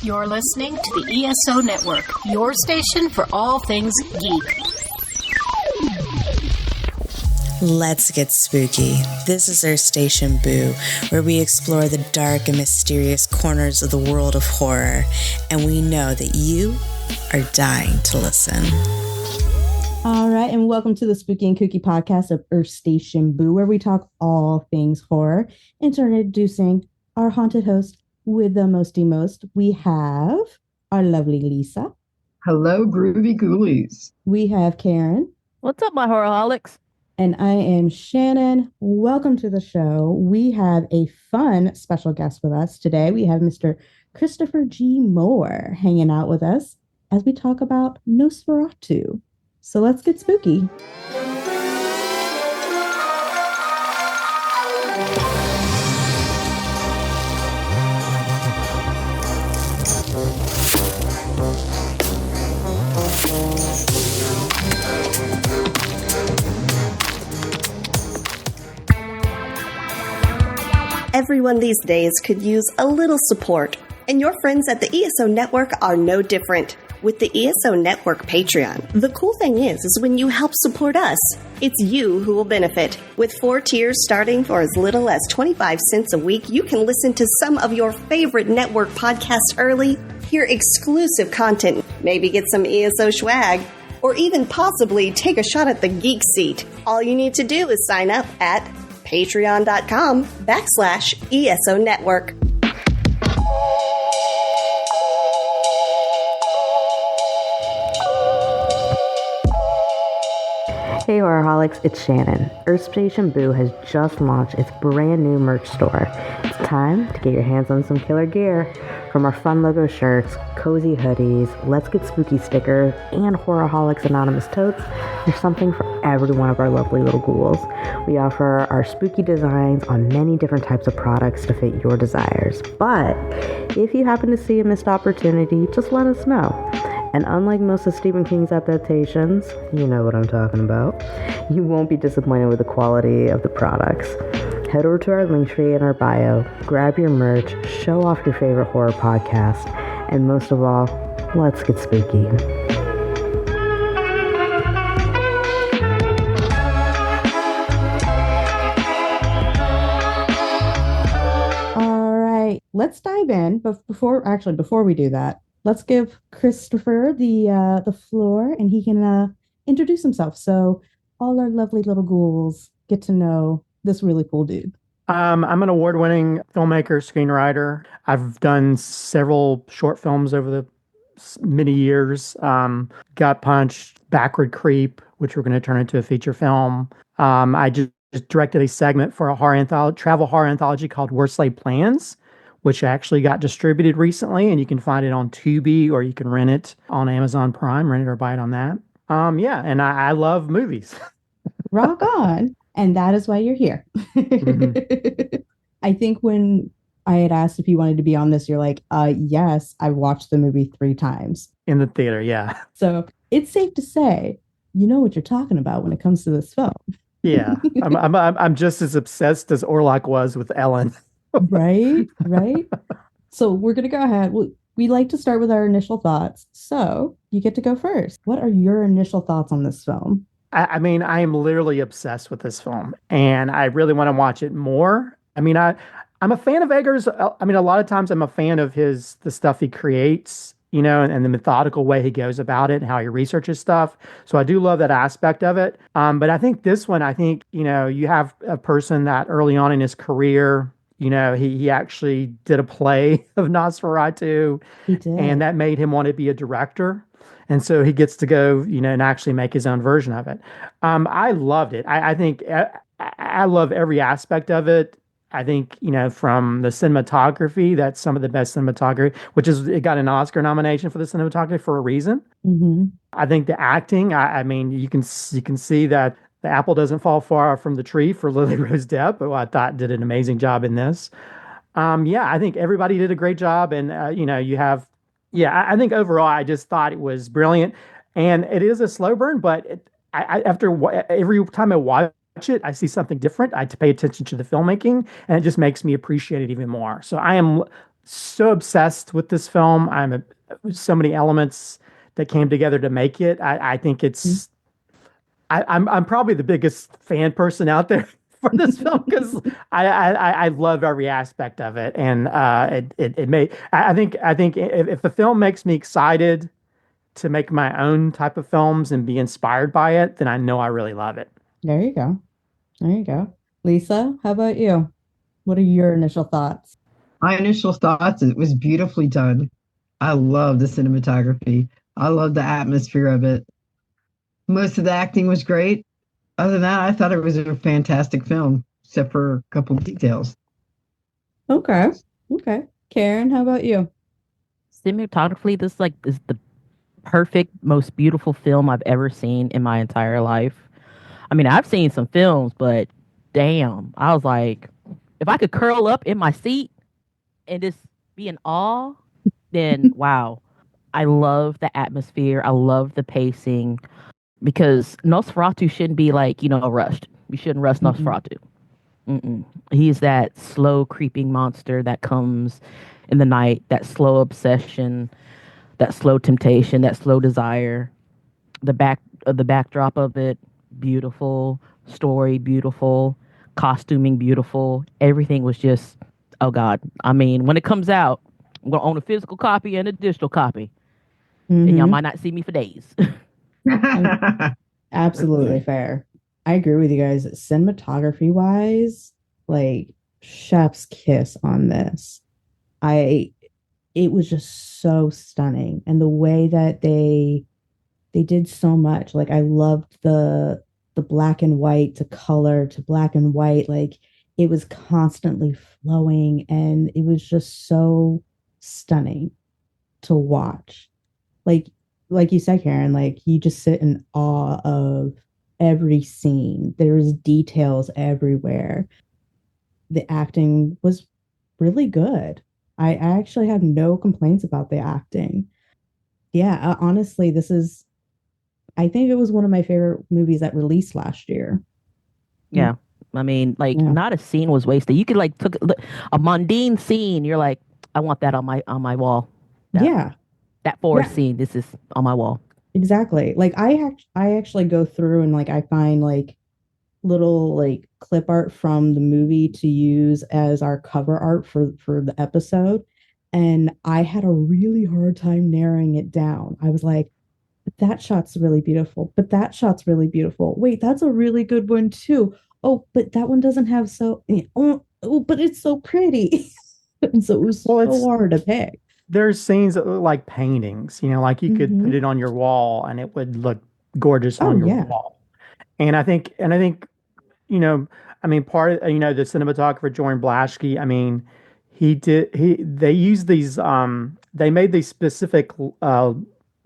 You're listening to the ESO Network, your station for all things geek. Let's get spooky. This is our station, Boo, where we explore the dark and mysterious corners of the world of horror, and we know that you are dying to listen. All right, and welcome to the Spooky and Kooky podcast of Earth Station Boo, where we talk all things horror. Introducing our haunted host with the most, we have our lovely Lisa. Hello, groovy ghoulies. We have Karen. What's up, my horrorholics? And I am Shannon. Welcome to the show. We have a fun special guest with us today. We have Mr. Christopher G. Moore hanging out with us as we talk about Nosferatu. So let's get spooky. Everyone these days could use a little support, and your friends at the ESO Network are no different. With the ESO Network Patreon, the cool thing is when you help support us, it's you who will benefit. With 4 tiers starting for as little as 25 cents a week, you can listen to some of your favorite network podcasts early, hear exclusive content, maybe get some ESO swag, or even possibly take a shot at the geek seat. All you need to do is sign up at patreon.com/ESO Network. Hey horrorholics, it's Shannon. Earth Station Boo has just launched its brand new merch store. It's time to get your hands on some killer gear. From our fun logo shirts, cozy hoodies, Let's Get Spooky stickers, and Horrorholics Anonymous totes, there's something for every one of our lovely little ghouls. We offer our spooky designs on many different types of products to fit your desires. But if you happen to see a missed opportunity, just let us know. And unlike most of Stephen King's adaptations, you know what I'm talking about, you won't be disappointed with the quality of the products. Head over to our link tree in our bio, grab your merch, show off your favorite horror podcast, and most of all, let's get spooky. All right, let's dive in. But before we do that, let's give Christopher the floor, and he can introduce himself. So all our lovely little ghouls get to know this really cool dude. I'm an award-winning filmmaker, screenwriter. I've done several short films over the many years. Gut Punch, Backward Creep, which we're going to turn into a feature film. I just directed a segment for a travel horror anthology called Worst Laid Plans, which actually got distributed recently, and you can find it on Tubi, or you can rent it on Amazon Prime, rent it or buy it on that. And I love movies. Rock on. And that is why you're here. Mm-hmm. I think when I had asked if you wanted to be on this, you're like, yes, I watched the movie 3 times. In the theater, yeah. So it's safe to say, you know what you're talking about when it comes to this film. Yeah, I'm just as obsessed as Orlok was with Ellen. Right. So we're going to go ahead. We like to start with our initial thoughts. So you get to go first. What are your initial thoughts on this film? I mean, I am literally obsessed with this film, and I really want to watch it more. I mean, I'm a fan of Eggers. I mean, a lot of times I'm a fan of the stuff he creates, you know, and the methodical way he goes about it and how he researches stuff. So I do love that aspect of it. But I think this one, you know, you have a person that early on in his career, you know, he actually did a play of Nosferatu, and that made him want to be a director. And so he gets to go, you know, and actually make his own version of it. I loved it. I think I love every aspect of it. I think, you know, from the cinematography, that's some of the best cinematography, it got an Oscar nomination for the cinematography for a reason. Mm-hmm. I think the acting, I mean, you can see that the apple doesn't fall far from the tree for Lily Rose Depp, who I thought did an amazing job in this. I think everybody did a great job. And, you know, I think overall, I just thought it was brilliant. And it is a slow burn, but every time I watch it, I see something different. I pay attention to the filmmaking, and it just makes me appreciate it even more. So I am so obsessed with this film. So many elements that came together to make it. I think it's I'm probably the biggest fan person out there for this film because I love every aspect of it, and it made I think if the film makes me excited to make my own type of films and be inspired by it, then I know I really love it. There you go. There you go. Lisa, how about you? What are your initial thoughts? My initial thoughts, it was beautifully done. I love the cinematography. I love the atmosphere of it. Most of the acting was great. Other than that, I thought it was a fantastic film, except for a couple of details. Okay. Okay. Karen, how about you? Cinematography, this like is the perfect, most beautiful film I've ever seen in my entire life. I mean, I've seen some films, but damn, I was like, if I could curl up in my seat and just be in awe, then wow. I love the atmosphere. I love the pacing because Nosferatu shouldn't be like, rushed. We shouldn't rush Nosferatu. Mm-mm. He's that slow creeping monster that comes in the night, that slow obsession, that slow temptation, that slow desire. The backdrop of it, beautiful story, beautiful costuming, beautiful. Everything was just, oh God. I mean, when it comes out, I'm gonna own a physical copy and a digital copy, and y'all might not see me for days. Absolutely fair. I agree with you guys. Cinematography wise, like chef's kiss on this. I It was just so stunning. And the way that they did so much. Like I loved the black and white to color to black and white. Like it was constantly flowing and it was just so stunning to watch. Like like you said, Karen, like you just sit in awe of every scene. There's details everywhere. The acting was really good. I actually have no complaints about the acting. Yeah, honestly, I think it was one of my favorite movies that released last year. Yeah. I mean, like Yeah. not a scene was wasted. You could like took a mundane scene. You're like, I want that on my wall. That Yeah. that forest Yeah, scene. This is on my wall. exactly. Like I actually go through and like I find like little like clip art from the movie to use as our cover art for the episode. And I had a really hard time narrowing it down. I was like, but that shot's really beautiful. But that shot's really beautiful. Wait, that's a really good one too. Oh, but that one doesn't have oh, but it's so pretty. And so it was Well, so it's hard to pick. there's scenes that look like paintings, like you could put Hmm. it on your wall and it would look gorgeous Oh on your yeah. wall. And I think, you know, I mean, part of, the cinematographer Jordan Blasky, I mean, they used they made these specific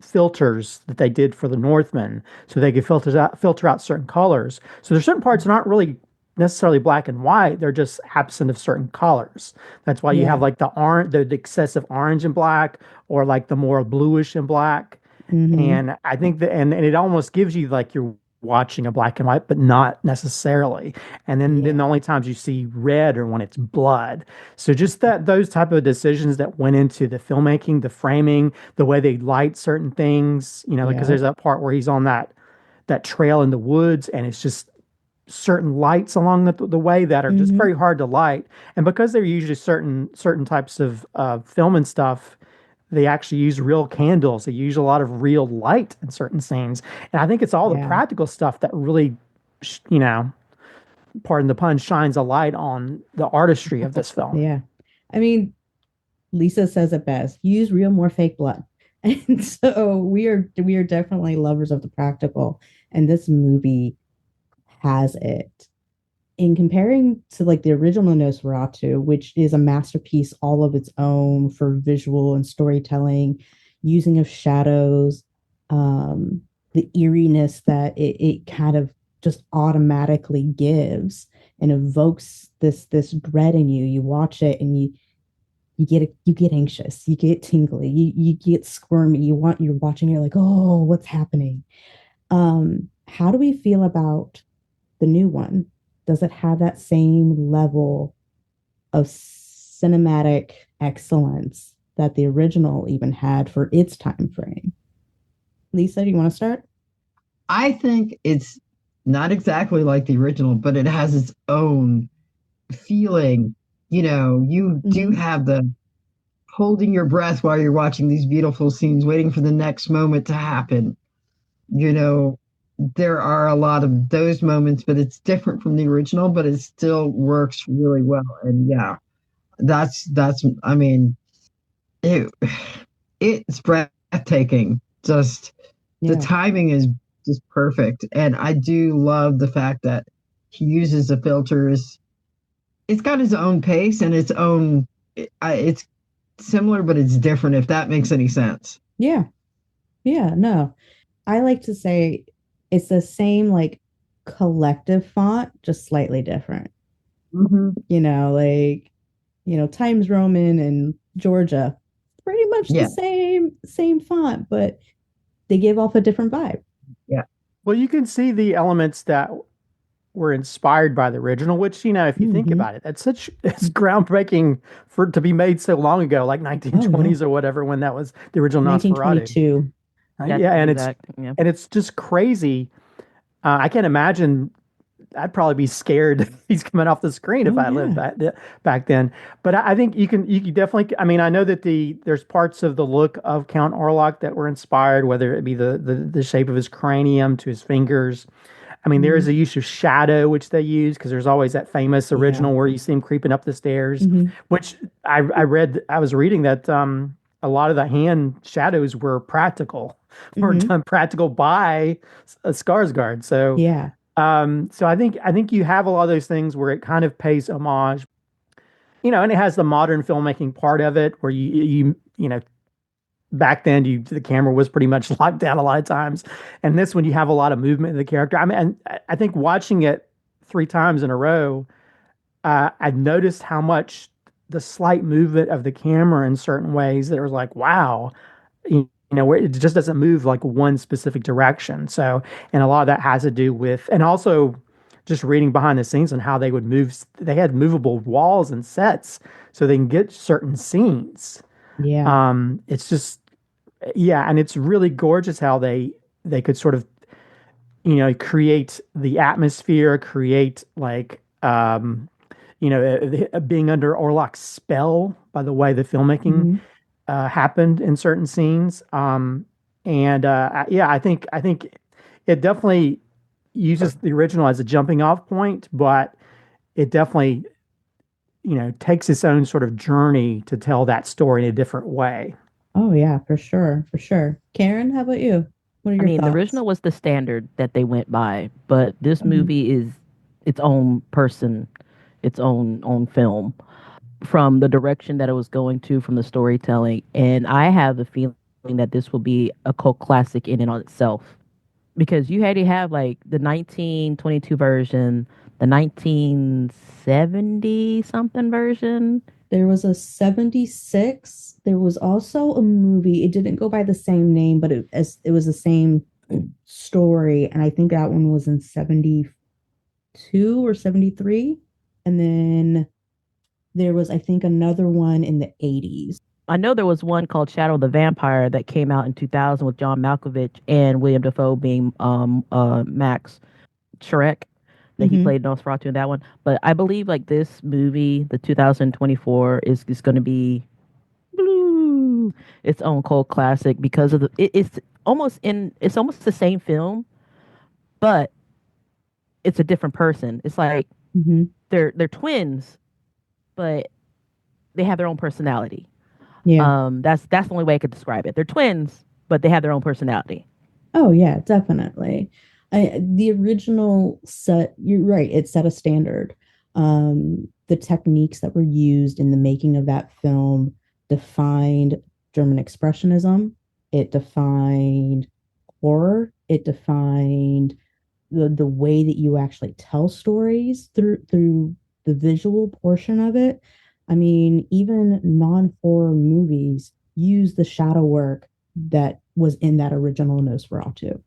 filters that they did for the Northmen so they could filter out certain colors. So there's certain parts that aren't really necessarily black and white. They're just absent of certain colors. That's why you have Yeah. like the orange, the excessive orange and black, or like the more bluish and black. Hmm. And I think that, and it almost gives you like you're watching a black and white, but not necessarily. And then the Yeah. only times you see red are when it's blood. So just those type of decisions that went into the filmmaking, the framing, the way they light certain things, because Yeah. there's that part where he's on that trail in the woods and it's just certain lights along the way that are just Hmm. very hard to light. And because they're usually certain types of film and stuff, they actually use real candles. They use a lot of real light in certain scenes. And I think it's all the Yeah. practical stuff that really, pardon the pun, shines a light on the artistry of this film. Yeah. I mean, Lisa says it best. Use real, more fake blood. And so we are definitely lovers of the practical, and this movie has it. In comparing to like the original Nosferatu, which is a masterpiece all of its own for visual and storytelling, using of shadows, the eeriness that it kind of just automatically gives and evokes this dread in you. You watch it and you get anxious, you get tingly, you get squirmy, you're watching, you're like, oh, what's happening? How do we feel about the new one? Does it have that same level of cinematic excellence that the original even had for its time frame. Lisa, do you want to start? I think it's not exactly like the original, but it has its own feeling. You do have the holding your breath while you're watching these beautiful scenes, waiting for the next moment to happen. There are a lot of those moments, but it's different from the original, but it still works really well. And yeah, I mean, it's breathtaking. Just the timing is just perfect. And I do love the fact that he uses the filters. It's got its own pace and its own, it's similar, but it's different, if that makes any sense. Yeah. Yeah, no. I like to say it's the same like collective font, just slightly different. Times Roman and Georgia, pretty much the same font, but they give off a different vibe. Yeah. Well, you can see the elements that were inspired by the original, which, if you think about it, it's groundbreaking for it to be made so long ago, like 1920s or whatever, when that was the original Nosferatu. 1922. And it's just crazy. I can't imagine. I'd probably be scared if he's coming off the screen if I lived back then. But I think you can definitely. I mean, I know that there's parts of the look of Count Orlok that were inspired, whether it be the shape of his cranium to his fingers. I mean, there is a use of shadow, which they use, because there's always that famous original where you see him creeping up the stairs, which I was reading that a lot of the hand shadows were practical, or done practical by Skarsgård. So, so I think you have a lot of those things where it kind of pays homage, and it has the modern filmmaking part of it where you back then, the camera was pretty much locked down a lot of times, and this one you have a lot of movement in the character. I mean, and I think watching it 3 times in a row, I noticed how much the slight movement of the camera in certain ways that was like, wow, where it just doesn't move like one specific direction. So, and a lot of that has to do with, and also just reading behind the scenes on how they would move. They had movable walls and sets so they can get certain scenes. Yeah. It's just, and it's really gorgeous how they could sort of, create the atmosphere, create like, being under Orlok's spell by the way the filmmaking happened in certain scenes. I think it definitely uses the original as a jumping off point, but it definitely takes its own sort of journey to tell that story in a different way. Oh yeah, for sure. Karen, how about you? What are your thoughts? The original was the standard that they went by, but this movie is its own person, its own film, from the direction that it was going to, from the storytelling. And I have the feeling that this will be a cult classic in and on itself, because you had to have like the 1922 version, the 1970 something version. There was a 76. There was also a movie. It didn't go by the same name, but it was the same story. And I think that one was in 72 or 73. And then there was, I think, another one in the 80s. I know there was one called Shadow of the Vampire that came out in 2000 with John Malkovich and William Dafoe being Max Shrek. That he played Nosferatu in that one. But I believe like this movie, the 2024, is going to be its own cult classic because of it's almost the same film, but it's a different person. It's like they're twins, but they have their own personality. Yeah. That's the only way I could describe it. They're twins, but they have their own personality. Oh yeah, definitely. The original set, you're right, it set a standard. The techniques that were used in the making of that film defined German Expressionism. It defined horror. It defined the way that you actually tell stories through the visual portion of it. I mean, even non-horror movies use the shadow work that was in that original Nosferatu.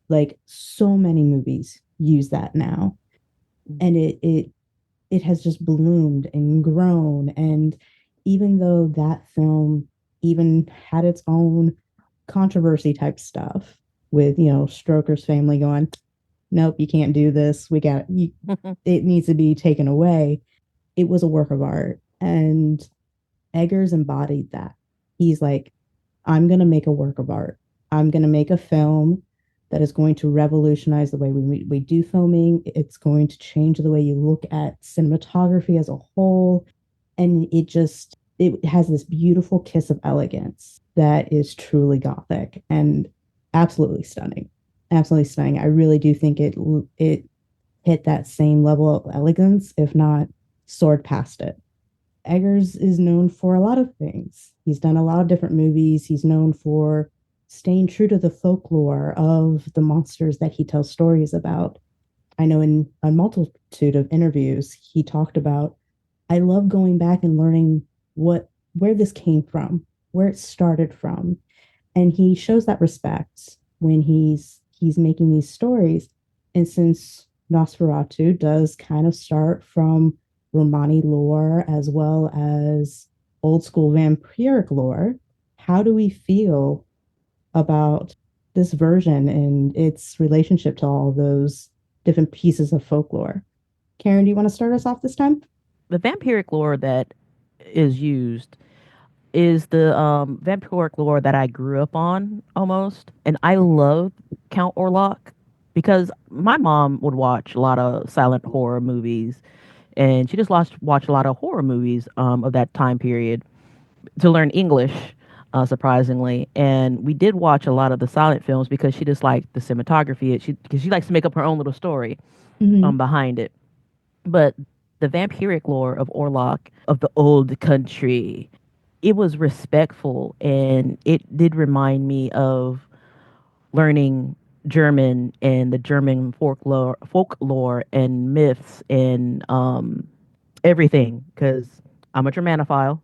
Like so many movies use that now. And it it has just bloomed and grown. And even though that film even had its own controversy type stuff with, Stroker's family going, nope, you can't do this. It needs to be taken away. It was a work of art. And Eggers embodied that. He's like, I'm going to make a work of art. I'm going to make a film that is going to revolutionize the way we do filming. It's going to change the way you look at cinematography as a whole. And it has this beautiful kiss of elegance that is truly Gothic and absolutely stunning. Absolutely stunning. I really do think it hit that same level of elegance, if not soared past it. Eggers is known for a lot of things. He's done a lot of different movies. He's known for staying true to the folklore of the monsters that he tells stories about. I know in a multitude of interviews, he talked about, I love going back and learning where this came from, where it started from. And he shows that respect when he's making these stories. And since Nosferatu does kind of start from Romani lore as well as old school vampiric lore, how do we feel about this version and its relationship to all those different pieces of folklore? Karen, do you want to start us off this time? The vampiric lore that is used is the vampiric lore that I grew up on almost. And I love Count Orlok because my mom would watch a lot of silent horror movies, and she just watched a lot of horror movies of that time period to learn English, surprisingly. And we did watch a lot of the silent films because she just liked the cinematography. Because she likes to make up her own little story behind it. But the vampiric lore of Orlok, of the old country, it was respectful, and it did remind me of learning German and the German folklore and myths and everything. Because I'm a Germanophile.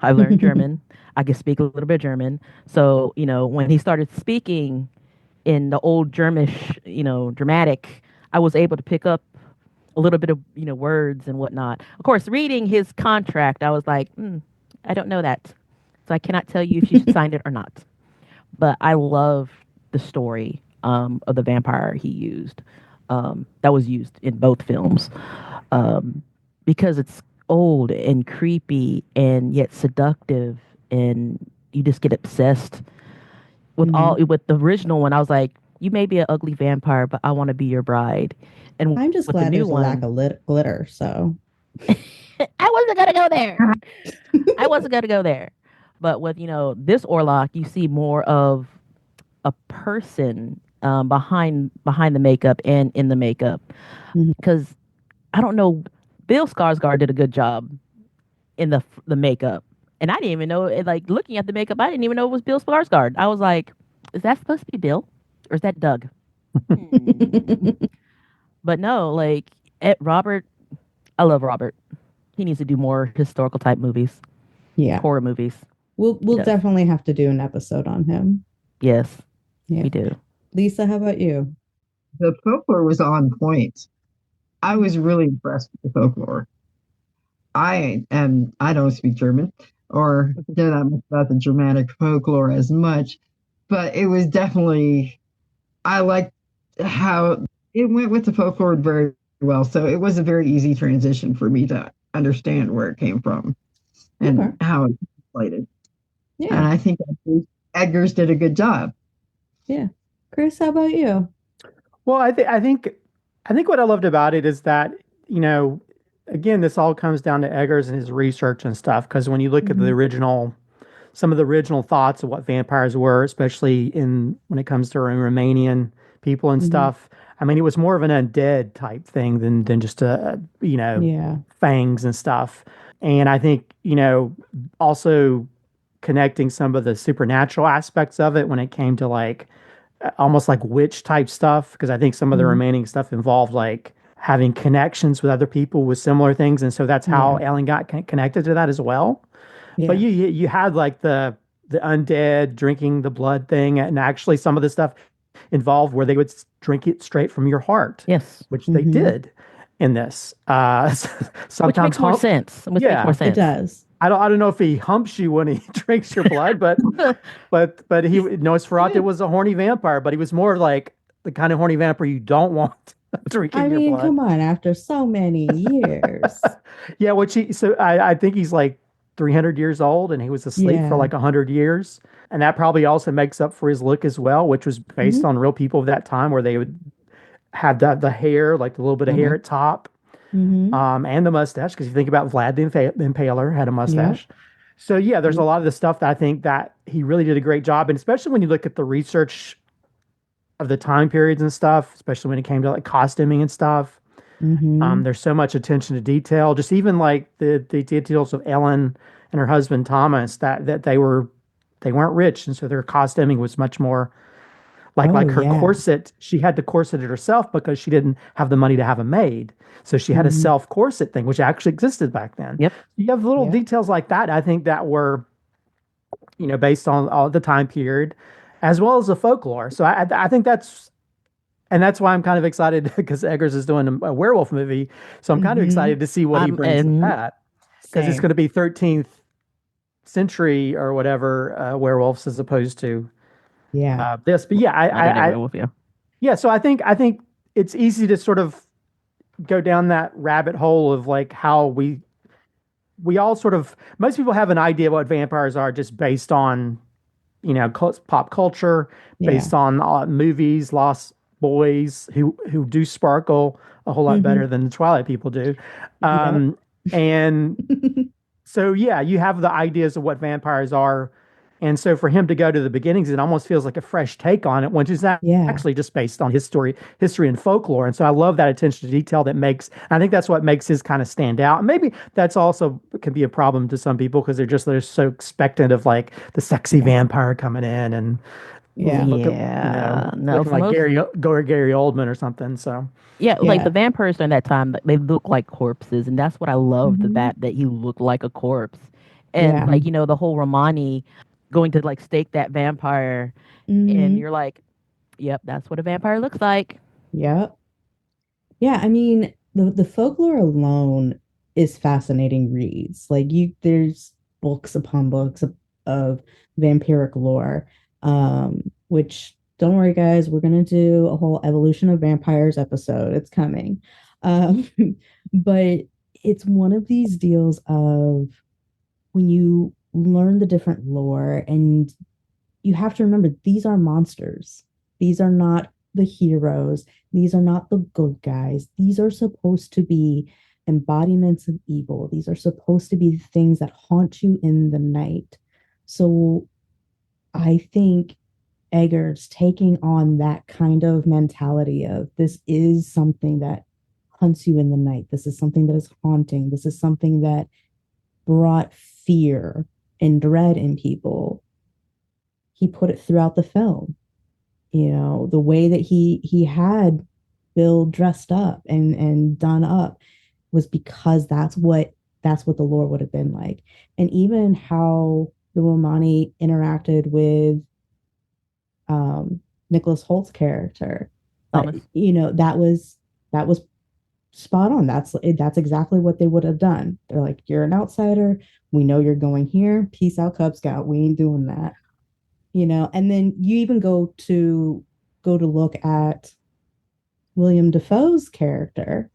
I learned German. I can speak a little bit of German. So, when he started speaking in the old Germish, dramatic, I was able to pick up a little bit of, words and whatnot. Of course, reading his contract, I was like, I don't know that. So I cannot tell you if you should sign it or not. But I love the story of the vampire he used. That was used in both films. Because it's old and creepy and yet seductive, and you just get obsessed with the original one. I was like, you may be an ugly vampire, but I want to be your bride. And I'm just glad there's a lack of glitter. So I wasn't gonna go there. I wasn't gonna go there. But with this Orlok, you see more of a person behind the makeup and in the makeup. Because I don't know, Bill Skarsgård did a good job in the makeup, and I didn't even know it. Like, looking at the makeup, I didn't even know it was Bill Skarsgård. I was like, is that supposed to be Bill, or is that Doug? But no, like, Robert, I love Robert. He needs to do more historical type movies. Yeah. Horror movies. We'll definitely have to do an episode on him. Yes. Yeah. We do. Lisa, how about you? The folklore was on point. I was really impressed with the folklore. I don't speak German or know that much about the Germanic folklore as much, but it was definitely, I liked how it went with the folklore very well. So it was a very easy transition for me to understand where it came from and how it played. Yeah. And I think Eggers did a good job. Yeah. Chris, how about you? Well, I think what I loved about it is that, again, this all comes down to Eggers and his research and stuff. Because when you look at some of the original thoughts of what vampires were, especially when it comes to Romanian people and stuff, I mean, it was more of an undead type thing than just fangs and stuff. And I think, also connecting some of the supernatural aspects of it when it came to like almost like witch type stuff, because I think some of the remaining stuff involved like having connections with other people with similar things, and so that's how Ellen got connected to that as well. Yeah. But you had like the undead drinking the blood thing, and actually some of the stuff involved where they would drink it straight from your heart. Yes, which they did. in this. Which Sometimes makes more sense. Which makes more Yeah, It sense. does. I don't know if he humps you when he drinks your blood, but he Nosferatu was a horny vampire, but he was more like the kind of horny vampire you don't want I drinking your mean, blood. come on, after so many years. Yeah, I think he's like 300 years old and he was asleep for Yeah. like 100 years. And that probably also makes up for his look as well, which was based Hmm. on real people of that time where they would have the hair, like the little bit of hair at top, Hmm. and the mustache. Because if you think about Vlad the Impaler had a Yep. mustache. So yeah, there's a lot of the stuff that I think that he really did a great job. And especially when you look at the research of the time periods and stuff, especially when it came to like costuming and stuff. Hmm. There's so much attention to detail. Just even like the details of Ellen and her husband Thomas that they weren't rich, and so their costuming was much more Oh, like her yeah. corset. She had to corset it herself because she didn't have the money to have a maid. So she had a Hmm. self corset thing, which actually existed back then. Yep. You have little Yep. details like that. I think that were based on all the time period, as well as the folklore. So I think that's why I'm kind of excited because Eggers is doing a werewolf movie. So I'm kind of Hmm. excited to see what he brings to And that because it's Same. going to be 13th century or whatever werewolves as opposed to Yeah. this. But yeah, modern day werewolf, yeah. yeah. So I think it's easy to sort of go down that rabbit hole of like how we all sort of most people have an idea what vampires are just based on pop culture, Yeah. based on movies, Lost Boys, who do sparkle a whole lot Hmm. better than the Twilight people do. Yep. And so, yeah, you have the ideas of what vampires are. And so for him to go to the beginnings, it almost feels like a fresh take on it, which is Yeah. actually just based on history and folklore. And so I love that attention to detail I think that's what makes his kind of stand out. And maybe that's also can be a problem to some people because they're so expectant of like the sexy Yeah. vampire coming in and Yeah. Yeah. No, looking for like most Gary Oldman or something. So yeah, like the Yeah. vampires during that time, they look like corpses, and that's what I love the Hmm. that he looked like a corpse. And Yeah. like, the whole Romani going to like stake that vampire and Hmm. you're like, yep, that's what a vampire looks like. Yep. Yeah. I mean, the folklore alone is fascinating reads. Like there's books upon books of vampiric lore. Which don't worry, guys, we're gonna do a whole evolution of vampires episode. It's coming. Um, but it's one of these deals of when you learn the different lore, and you have to remember these are monsters. These are not the heroes. These are not the good guys. These are supposed to be embodiments of evil. These are supposed to be things that haunt you in the night. So I think Eggers taking on that kind of mentality of this is something that hunts you in the night. This is something that is haunting. This is something that brought fear and dread in people. He put it throughout the film. The way that he had Bill dressed up and done up was because that's what the lore would have been like. And even how the Romani interacted with Nicholas Holt's character, Thomas. that was spot on. That's exactly what they would have done. They're like, you're an outsider. We know you're going here. Peace out, Cub Scout. We ain't doing that. And then you even go to look at William Defoe's character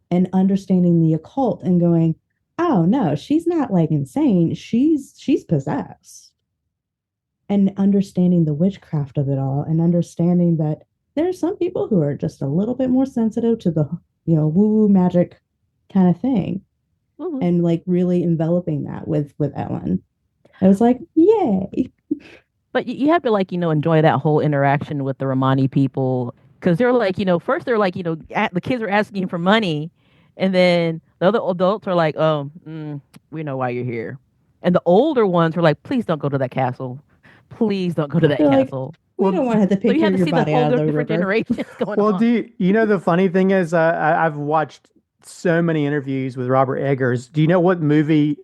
and understanding the occult and going, oh no, she's not like insane. She's possessed. And understanding the witchcraft of it all and understanding that there are some people who are just a little bit more sensitive to the, woo-woo magic kind of thing. Mhm. And like really enveloping that with Ellen. I was like, yay. But you have to like, enjoy that whole interaction with the Romani people because they're like, first they're like, the kids are asking for money, and then the other adults are like, oh, we know why you're here, and the older ones were like, please don't go to that castle, please don't go to that They're like, castle. we Well, don't want to have to So pick you have to your see the body whole out of the different river. generations going well, on. the funny thing is, I've watched so many interviews with Robert Eggers. Do you know what movie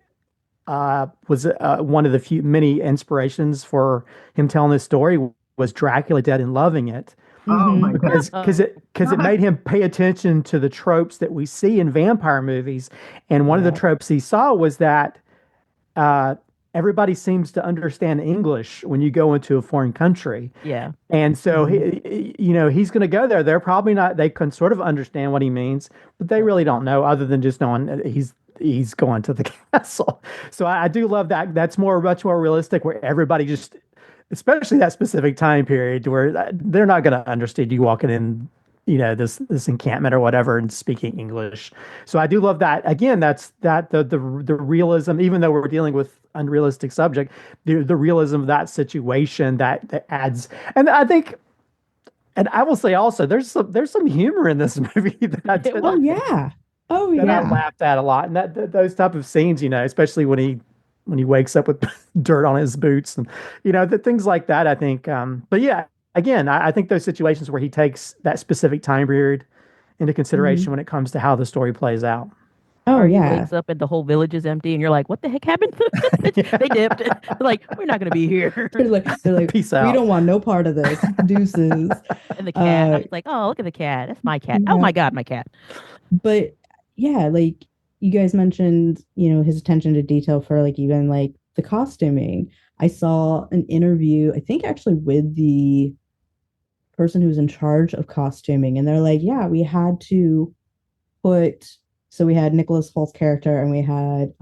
was one of the many inspirations for him telling this story was Dracula Dead and Loving It. Oh my God. Because it made him pay attention to the tropes that we see in vampire movies, and one of the tropes he saw was that uh, everybody seems to understand English when you go into a foreign country. Yeah. And so he's going to go there. They're probably not. They can sort of understand what he means, but they really don't know, other than just knowing that he's going to the castle. So I do love that. That's much more realistic, where everybody just, especially that specific time period, where they're not going to understand you walking in, this encampment or whatever and speaking English. So I do love that. Again, that's the realism, even though we're dealing with unrealistic subject, the realism of that situation that adds. And I think, and I will say also, there's some humor in this movie that I did, Oh yeah. Oh that I yeah. laughed at a lot, and those type of scenes, especially when he wakes up with dirt on his boots, and the things like that. I think, but yeah, again, I think those situations where he takes that specific time period into consideration when it comes to how the story plays out. Oh Or he yeah. wakes up and the whole village is empty, and you're like, "What the heck happened?" They dipped. Like, we're not gonna be here. They're like, Peace we out. don't want no part of this. Deuces. And the cat, I was like, "Oh, look at the cat. That's my cat. Oh Yeah. my God, my cat." But yeah, like you guys mentioned, his attention to detail for like even like the costuming. I saw an interview, I think actually with the person who was in charge of costuming, and they're like, yeah, we had to so we had Nicholas Holt's character and we had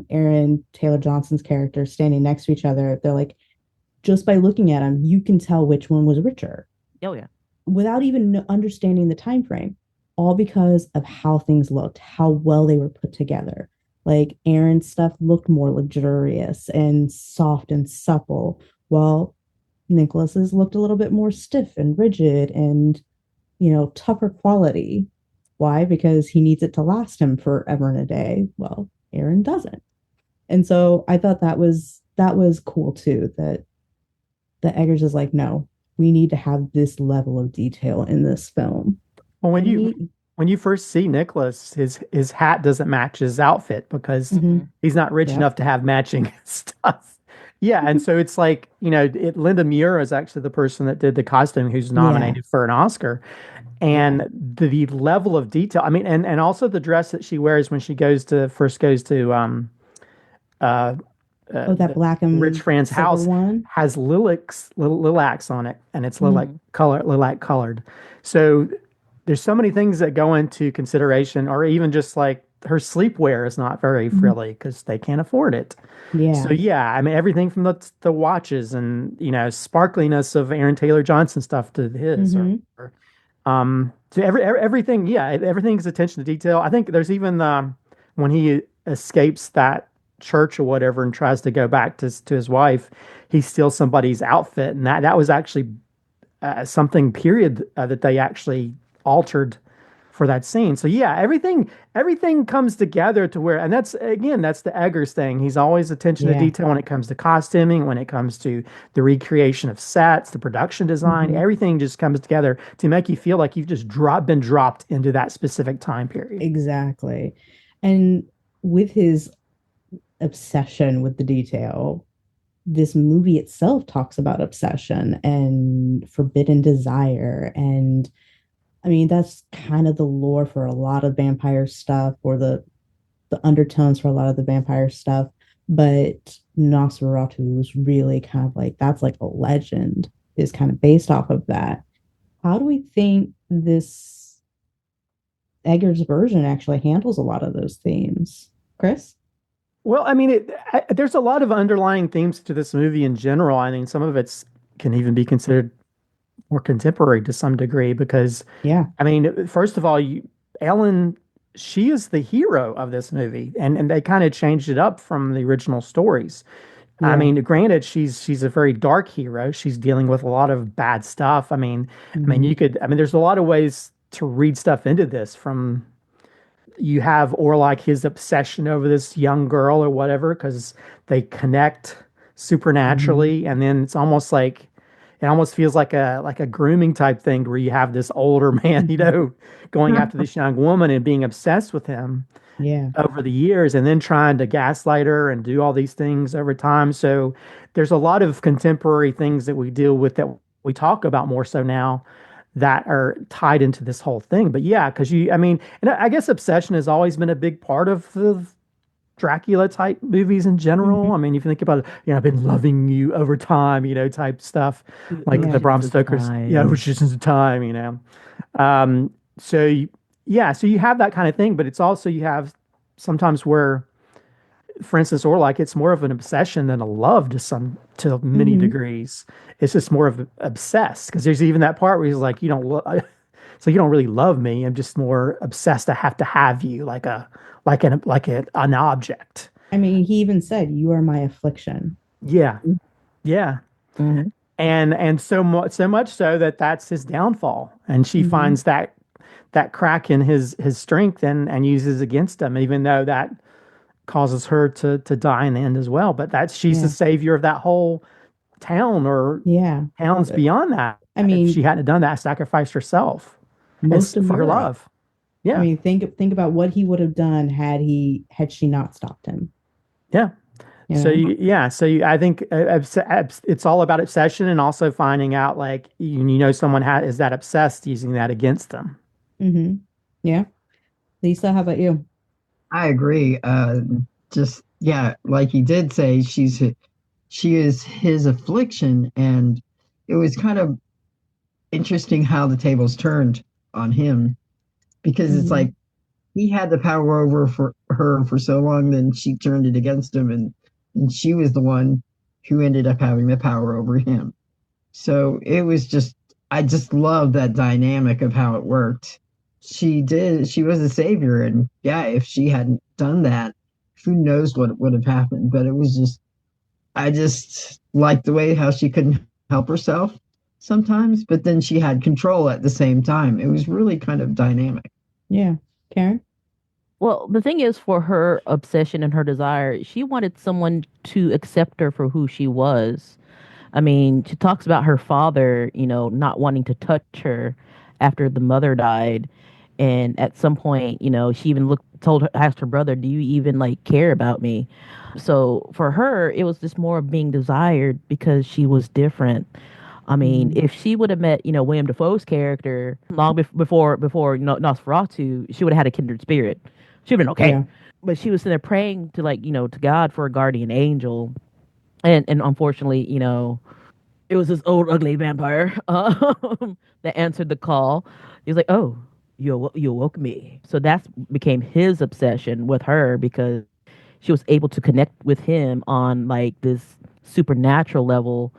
Aaron Taylor Johnson's character standing next to each other. They're like, just by looking at them, you can tell which one was richer. Oh yeah. Without even understanding the time frame, all because of how things looked, how well they were put together. Like Aaron's stuff looked more luxurious and soft and supple, while Nicholas's looked a little bit more stiff and rigid and, tougher quality. Why? Because he needs it to last him forever and a day. Well, Aaron doesn't. And so I thought that was cool too, that the Eggers is like, no, we need to have this level of detail in this film. Well, when you first see Nicholas, his hat doesn't match his outfit because he's not rich enough to have matching stuff. Yeah, and so it's like, Linda Muir is actually the person that did the costume who's nominated for an Oscar. And the level of detail, I mean, and also the dress that she wears when she first goes to that black and rich Fran's house one has lilacs on it, and it's lilac colored. So there's so many things that go into consideration, or even just like her sleepwear is not very frilly because they can't afford it. Yeah. So yeah, I mean everything from the watches and sparkliness of Aaron Taylor Johnson stuff to his, to everything. Yeah, everything's attention to detail. I think there's even when he escapes that church or whatever and tries to go back to his wife, he steals somebody's outfit, and that was actually something period that they actually altered for that scene. So yeah, everything comes together to where, and that's the Eggers thing. He's always attention to detail when it comes to costuming, when it comes to the recreation of sets, the production design. Everything just comes together to make you feel like you've just been dropped into that specific time period. Exactly. And with his obsession with the detail, this movie itself talks about obsession and forbidden desire. And I mean, that's kind of the lore for a lot of vampire stuff, or the undertones for a lot of the vampire stuff. But Nosferatu is really kind of like, that's like a legend, is kind of based off of that. How do we think this Eggers version actually handles a lot of those themes? Chris? Well, I mean, there's a lot of underlying themes to this movie in general. I mean, some of it's can even be considered more contemporary to some degree because, I mean, first of all, Ellen, she is the hero of this movie, and they kind of changed it up from the original stories. I mean, granted, she's a very dark hero. She's dealing with a lot of bad stuff. I mean, there's a lot of ways to read stuff into this. From you have Orlok, his obsession over this young girl or whatever, because they connect supernaturally, and then it's almost like it almost feels like a grooming type thing where you have this older man, going after this young woman and being obsessed with him over the years, and then trying to gaslight her and do all these things over time. So there's a lot of contemporary things that we deal with that we talk about more so now that are tied into this whole thing. But yeah, because and I guess obsession has always been a big part of the Dracula type movies in general. I mean, if you think about it, I've been loving you over time, type stuff, like the Bram Stoker's, Oceans of Time, So so you have that kind of thing, but it's also you have sometimes where, for instance, Orlok, it's more of an obsession than a love to many degrees. It's just more of obsessed, because there's even that part where he's like, so you don't really love me. I'm just more obsessed. I have to have you an object. I mean, he even said, "You are my affliction." Yeah, yeah. Mm-hmm. And so much so that that's his downfall, and she finds that crack in his strength and uses against him, even though that causes her to die in the end as well. But she's the savior of that whole town, or towns beyond that. I mean, if she hadn't done that, sacrificed herself for her love. Yeah. I mean, think about what he would have done had she not stopped him. Yeah. I think it's all about obsession, and also finding out, like, someone is that obsessed, using that against them. Mm-hmm. Yeah. Lisa, how about you? I agree. Like he did say, she is his affliction, and it was kind of interesting how the tables turned on him, because it's like he had the power over her for so long, then she turned it against him, and she was the one who ended up having the power over him. So it was I just love that dynamic of how it worked. She was a savior, and if she hadn't done that, who knows what would have happened. But it was I just liked the way how she couldn't help herself sometimes, but then she had control at the same time. It was really kind of dynamic. Yeah. Karen? Well, the thing is, for her obsession and her desire, she wanted someone to accept her for who she was. I mean, she talks about her father, not wanting to touch her after the mother died. And at some point, she even asked her brother, "Do you even care about me?" So for her, it was just more of being desired because she was different. I mean, if she would have met, William Dafoe's character long before Nosferatu, she would have had a kindred spirit. She'd have been okay. Yeah. But she was sitting there praying to to God for a guardian angel. And unfortunately, it was this old ugly vampire that answered the call. He was like, "Oh, you awoke me." So that became his obsession with her, because she was able to connect with him on this supernatural level.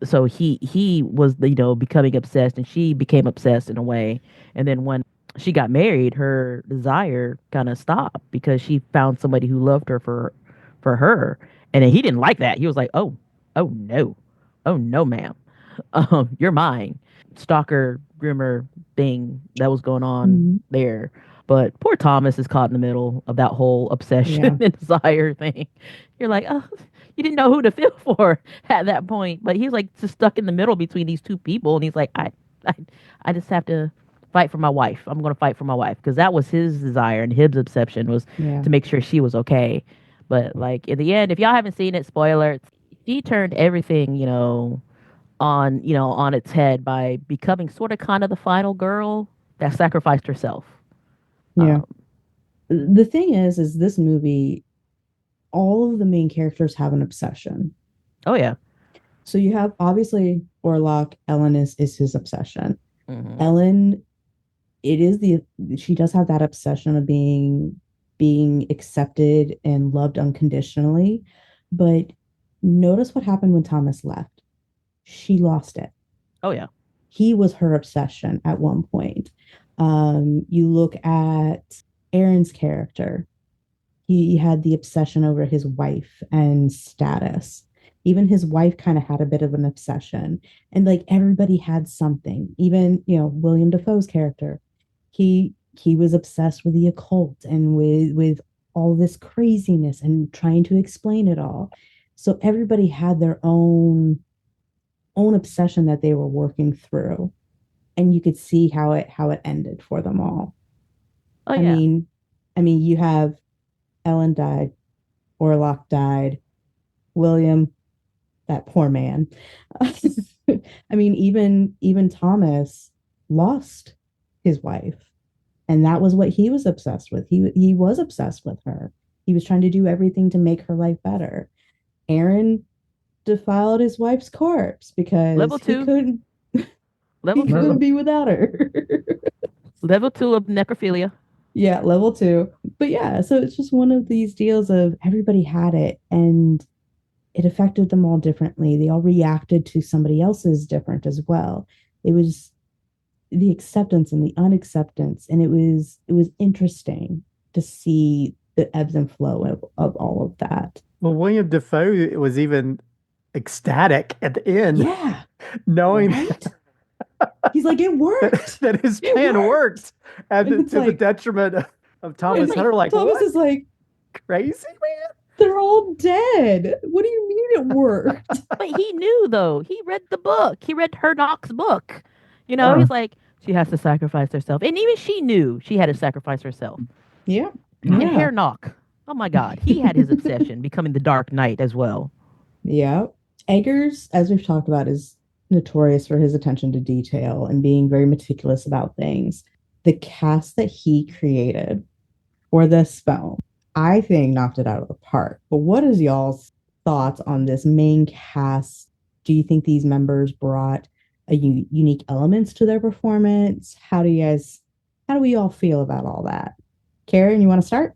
So he was becoming obsessed, and she became obsessed in a way. And then when she got married, her desire kind of stopped, because she found somebody who loved her for her. And then he didn't like that. He was like, oh no, ma'am, you're mine. Stalker, groomer thing that was going on there. But poor Thomas is caught in the middle of that whole obsession and desire thing. You're like, oh, you didn't know who to feel for at that point. But he's just stuck in the middle between these two people, and he's like, I just have to fight for my wife. I'm going to fight for my wife, because that was his desire, and his obsession was to make sure she was okay. But in the end, if y'all haven't seen it, spoiler, she turned everything, on its head by becoming sort of kind of the final girl that sacrificed herself. Yeah. The thing is this movie, all of the main characters have an obsession. Oh yeah. So you have obviously Orlok. Ellen is his obsession. Ellen, she does have that obsession of being accepted and loved unconditionally. But notice what happened when Thomas left. She lost it. Oh yeah. He was her obsession at one point. You look at Aaron's character. He had the obsession over his wife and status. Even his wife kind of had a bit of an obsession, and everybody had something. Even William Dafoe's character, he was obsessed with the occult and with all this craziness and trying to explain it all. So everybody had their own obsession that they were working through, and you could see how it ended for them all. Oh yeah. I mean, you have Ellen died, Orlok died, William, that poor man. I mean, even Thomas, lost his wife. And that was what he was obsessed with. He was obsessed with her. He was trying to do everything to make her life better. Aaron defiled his wife's corpse because Level two. he Level couldn't two. be without her. Level 2 of necrophilia. Yeah, level 2. But yeah, so it's just one of these deals of everybody had it and it affected them all differently. They all reacted to somebody else's different as well. It was the acceptance and the unacceptance, and it was interesting to see the ebbs and flow of all of that. Well, William Dafoe was even ecstatic at the end, Yeah, knowing right? He's like, it worked. that his It plan worked. worked, and And it's to the like- detriment of Thomas Wait, Hunter. Like, Thomas what? is like, Crazy, man? they're all dead. What do you mean it worked? But he knew, though. He read the book. He read Hernock's book. You know, Oh. he's like, she has to sacrifice herself. And even she knew she had to sacrifice herself. Yeah. And Yeah. Hernock, oh my God, he had his obsession becoming the Dark Knight as well. Yeah. Eggers, as we've talked about, is notorious for his attention to detail and being very meticulous about things. The cast that he created for this film, I think, knocked it out of the park. But what is y'all's thoughts on this main cast? Do you think these members brought unique elements to their performance? How do we all feel about all that? Karen, you want to start?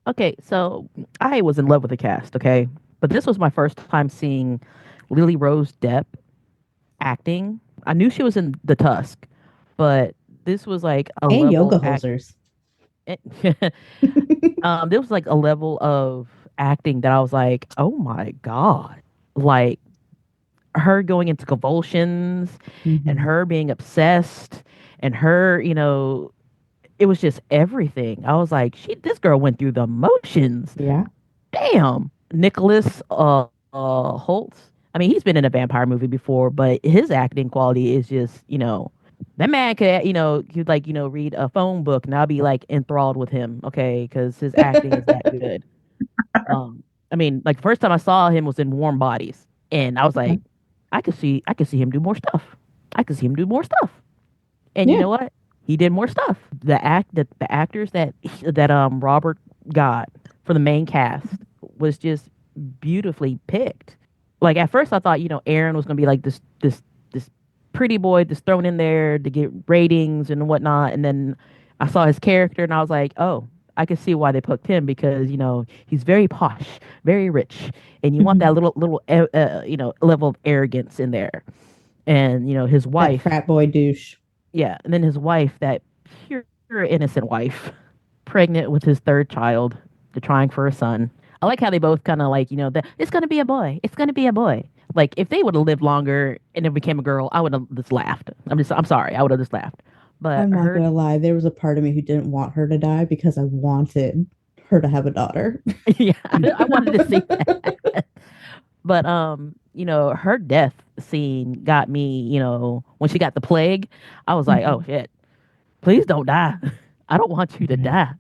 Okay, so I was in love with the cast, okay? But this was my first time seeing Lily Rose Depp acting. I knew she was in The Tusk, but this was like a And level yoga of hosers. There was like a level of acting that I was like, oh my God. Like her going into convulsions and her being obsessed and her, it was just everything. I was like, this girl went through the motions. Yeah. Damn. Nicholas Holtz. I mean, he's been in a vampire movie before, but his acting quality is just, that man could, he'd like, read a phone book and I'll be like enthralled with him, okay, because his acting is that good. I mean, like the first time I saw him was in Warm Bodies, and I was like, I could see him do more stuff. I could see him do more stuff. And you know what? He did more stuff. The actors that Robert got for the main cast was just beautifully picked. Like at first I thought, Aaron was gonna be like this pretty boy just thrown in there to get ratings and whatnot. And then I saw his character and I was like, oh, I can see why they picked him because, he's very posh, very rich. And you want that little level of arrogance in there. And, his wife. That frat boy douche. Yeah. And then his wife, that pure innocent wife, pregnant with his third child. They're trying for a son. I like how they both kind of like, it's going to be a boy. It's going to be a boy. Like if they would have lived longer and it became a girl, I would have just laughed. I'm sorry. I would have just laughed. But I'm not gonna lie, there was a part of me who didn't want her to die because I wanted her to have a daughter. Yeah, I wanted to see that. But her death scene got me, when she got the plague, I was like, oh shit, please don't die. I don't want you to die.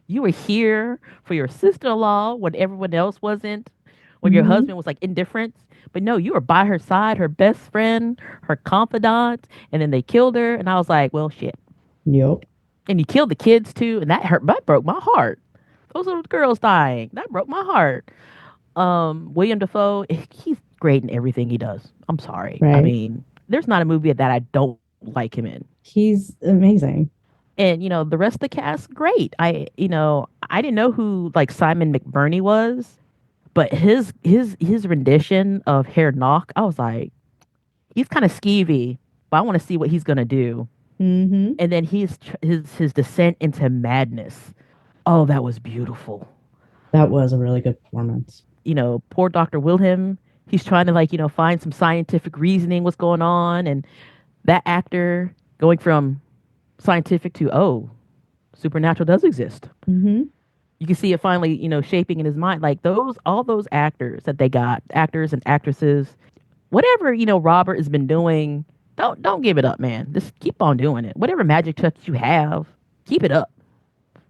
You were here for your sister-in-law when everyone else wasn't, when your husband was like indifferent. But no, you were by her side, her best friend, her confidant, and then they killed her. And I was like, well, shit. Yep. And you killed the kids too, and that broke my heart. Those little girls dying, that broke my heart. William Dafoe, he's great in everything he does. I'm sorry. Right. I mean, there's not a movie that I don't like him in. He's amazing. And the rest of the cast, great. I didn't know who like Simon McBurney was. But his rendition of Herr Knock, I was like, he's kind of skeevy, but I want to see what he's gonna do. Mm-hmm. And then his descent into madness. Oh, that was beautiful. That was a really good performance. Poor Dr. Wilhelm. He's trying to like find some scientific reasoning what's going on, and that actor going from scientific to supernatural does exist. Mm-hmm. You can see it finally, shaping in his mind. Like all those actors that they got, actors and actresses, whatever, Robert has been doing, don't give it up, man. Just keep on doing it. Whatever magic touch you have, keep it up.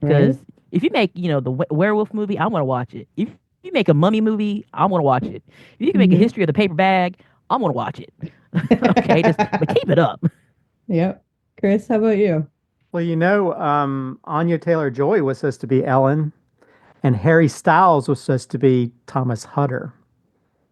Because if you make, the werewolf movie, I want to watch it. If you make a mummy movie, I want to watch it. If you can make a history of the paper bag, I want to watch it. Okay, but keep it up. Yep. Chris, how about you? Well, Anya Taylor-Joy was supposed to be Ellen, and Harry Styles was supposed to be Thomas Hutter.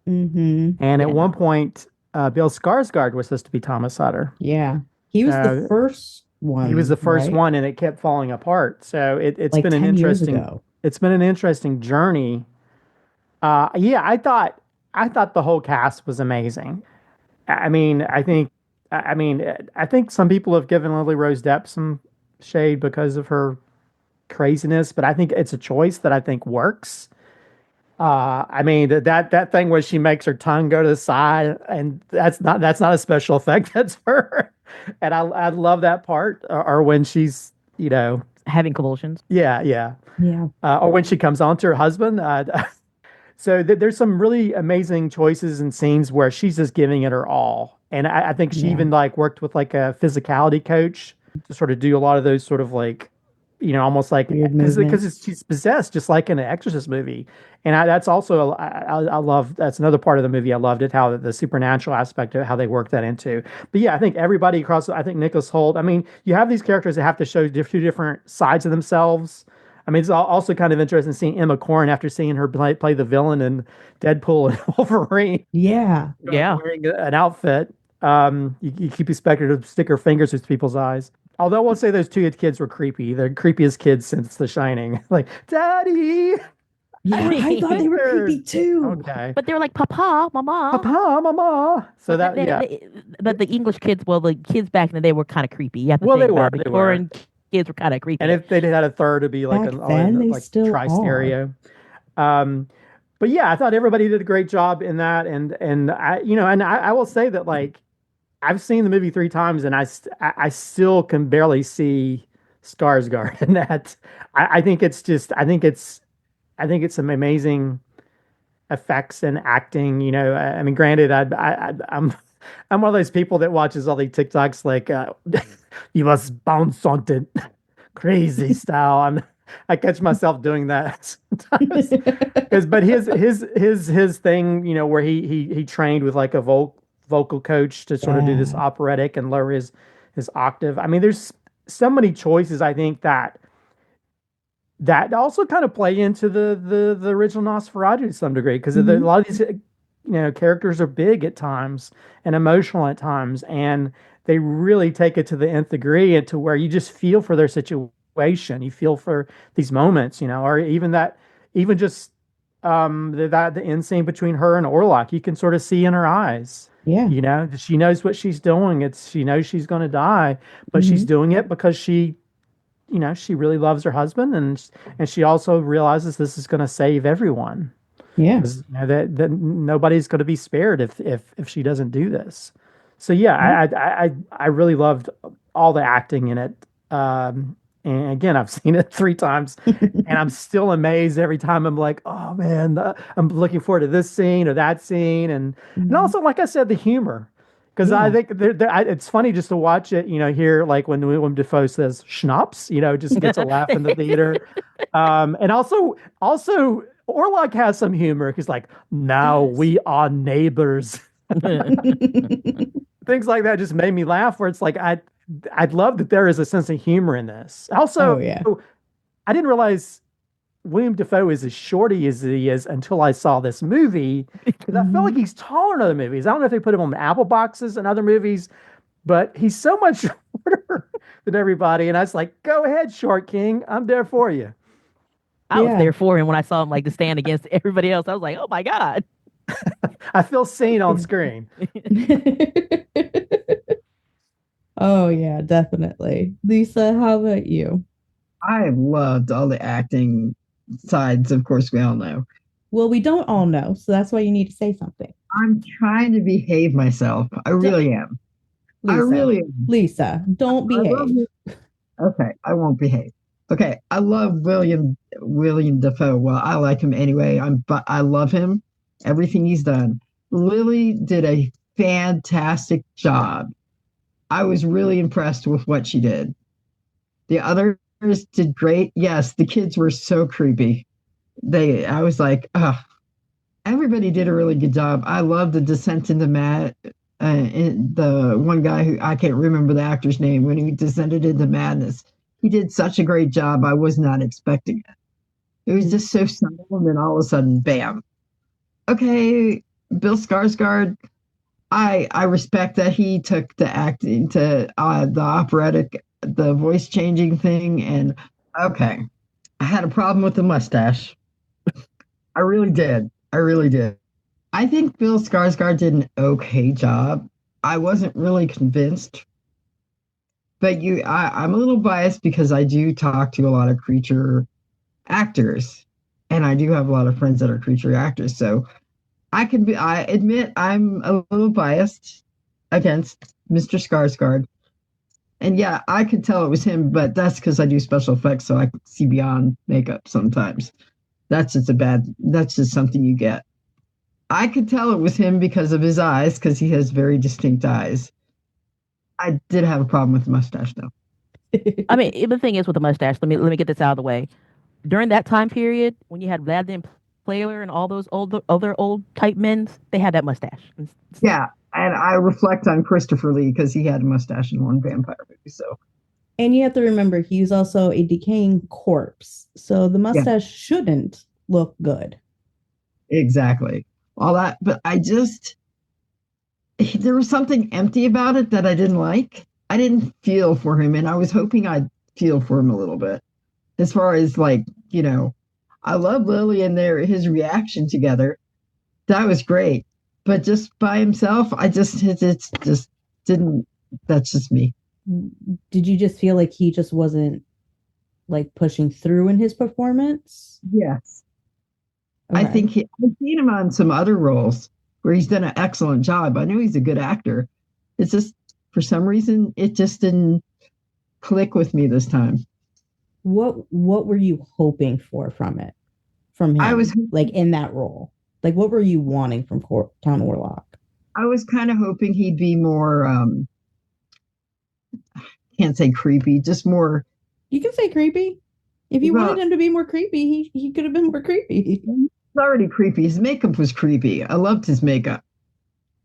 Mm-hmm. And at Yeah. one point, Bill Skarsgård was supposed to be Thomas Hutter. Yeah. He was the first one. He was the first right? one, and it kept falling apart. So it's Like been an 10 years interesting. ago. It's been an interesting journey. Yeah, I thought the whole cast was amazing. I mean, I think some people have given Lily Rose Depp some shade because of her craziness, but I think it's a choice that I think works. I mean that thing where she makes her tongue go to the side, and that's not a special effect. That's her, and I love that part. Or when she's Having convulsions. yeah, Yeah. or when she comes on to her husband. So there's some really amazing choices and scenes where she's just giving it her all, and I think she even like worked with like a physicality coach to sort of do a lot of those sort of like, almost like Weird because movements. she's possessed just like in an Exorcist movie, and that's also I love that's another part of the movie I loved it how the supernatural aspect of how they work that into. But yeah, I think everybody across I think Nicholas Hoult. I mean, you have these characters that have to show two different sides of themselves. I mean, it's also kind of interesting seeing Emma Corrin after seeing her play the villain in Deadpool and Wolverine. Yeah. Yeah. Wearing an outfit. You keep expecting her to stick her fingers into people's eyes. Although I will say those two kids were creepy. They're creepiest kids since The Shining. Like, Daddy! Yeah, I thought they were creepy too. Okay. But they were like, Papa, Mama. Papa, Mama. So that, yeah. But the English kids, the kids back in the day were kind of creepy. You have to Well, think they were. about it. Victorian kids were kind of creepy. And if they had a third, it'd be like Back then, they like still tri-stereo. But yeah, I thought everybody did a great job in that, and I will say that like I've seen the movie 3 times, and I still can barely see Skarsgård in that. I think it's some amazing effects and acting. I mean, granted, I'm one of those people that watches all the TikToks like you must bounce on it crazy style. I catch myself doing that sometimes. But his thing, where he trained with like a vocal coach to sort of do this operatic and lower his octave. I mean, there's so many choices I think that also kind of play into the original Nosferatu to some degree because a lot of these characters are big at times and emotional at times, and they really take it to the nth degree and to where you just feel for their situation. You feel for these moments, or even just the end scene between her and Orlok, you can sort of see in her eyes. Yeah. She knows what she's doing. She knows she's going to die, but she's doing it because she really loves her husband, and she also realizes this is going to save everyone. Yeah. That nobody's going to be spared if she doesn't do this. So yeah, I really loved all the acting in it. And again, I've seen it 3 times, and I'm still amazed every time. I'm like, oh man, I'm looking forward to this scene or that scene, and also, like I said, the humor, because I think it's funny just to watch it. Hear like when Willem Dafoe says "schnapps," just gets a laugh in the theater, and also Orlok has some humor. He's like, "Now we are neighbors." Things like that just made me laugh. Where it's like I'd love that there is a sense of humor in this. Also, I didn't realize William Dafoe is as shorty as he is until I saw this movie. Because I feel like he's taller in other movies. I don't know if they put him on the apple boxes in other movies, but he's so much shorter than everybody. And I was like, go ahead, Short King. I'm there for you. I was there for him when I saw him like to stand against everybody else. I was like, oh my God. I feel seen on screen. Oh yeah, definitely. Lisa, how about you? I loved all the acting sides, of course, we all know. Well, we don't all know, so that's why you need to say something. I'm trying to behave myself. I really am. Lisa, I really am. Lisa, don't behave. Okay, I won't behave. Okay, I love William Dafoe. Well, I like him anyway. But I love him. Everything he's done. Lily did a fantastic job. I was really impressed with what she did. The others did great. Yes, the kids were so creepy. I was like, oh, everybody did a really good job. I love the descent into the one guy who I can't remember the actor's name when he descended into madness. He did such a great job. I was not expecting it. It was just so subtle, and then all of a sudden, bam. Okay, Bill Skarsgård. I respect that he took the acting to the operatic, the voice changing thing, and okay, I had a problem with the mustache. I really did. I really did. I think Bill Skarsgård did an okay job. I wasn't really convinced, but I'm a little biased because I do talk to a lot of creature actors, and I do have a lot of friends that are creature actors. So I admit I'm a little biased against Mr. Skarsgård. And yeah, I could tell it was him, but that's because I do special effects, so I can see beyond makeup sometimes. That's just something you get. I could tell it was him because of his eyes, because he has very distinct eyes. I did have a problem with the mustache, though. I mean, the thing is with the mustache. Let me get this out of the way. During that time period, when you had Vlad the Impaler and all those other old type men, they had that mustache. Yeah, and I reflect on Christopher Lee because he had a mustache in one vampire movie. So, and you have to remember he's also a decaying corpse, so the mustache shouldn't look good. Exactly. All that, but there was something empty about it that I didn't like. I didn't feel for him, and I was hoping I'd feel for him a little bit. As far as I love Lily and his reaction together. That was great. But just by himself, it just didn't. That's just me. Did you just feel like he just wasn't pushing through in his performance? Yes. Okay. I think I've seen him on some other roles where he's done an excellent job. I know he's a good actor. It's just, for some reason, it just didn't click with me this time. What were you hoping from him? I was in that role. What were you wanting from Tom Orlok? I was kind of hoping he'd be more, can't say creepy, just more. You can say creepy. If you wanted him to be more creepy, he could have been more creepy. He's already creepy. His makeup was creepy. I loved his makeup.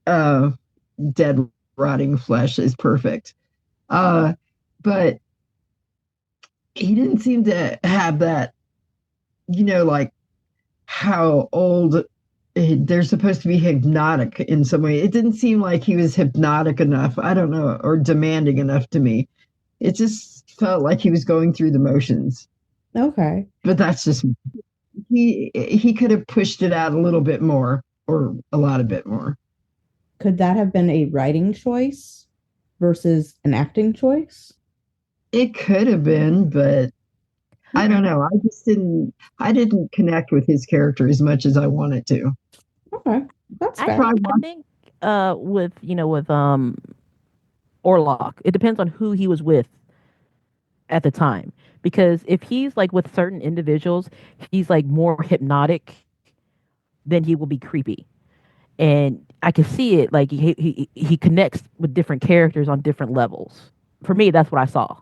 Dead, rotting flesh is perfect. But he didn't seem to have that, how old they're supposed to be hypnotic in some way. It didn't seem like he was hypnotic enough. I don't know, or demanding enough to me. It just felt like he was going through the motions. Okay. But that's just, he could have pushed it out a little bit more, or a lot of bit more. Could that have been a writing choice versus an acting choice? It could have been, but I don't know. I didn't connect with his character as much as I wanted to. Okay. That's fair. I think with Orlok, it depends on who he was with at the time. Because if he's with certain individuals, he's more hypnotic, then he will be creepy. And I can see it, he connects with different characters on different levels. For me, that's what I saw.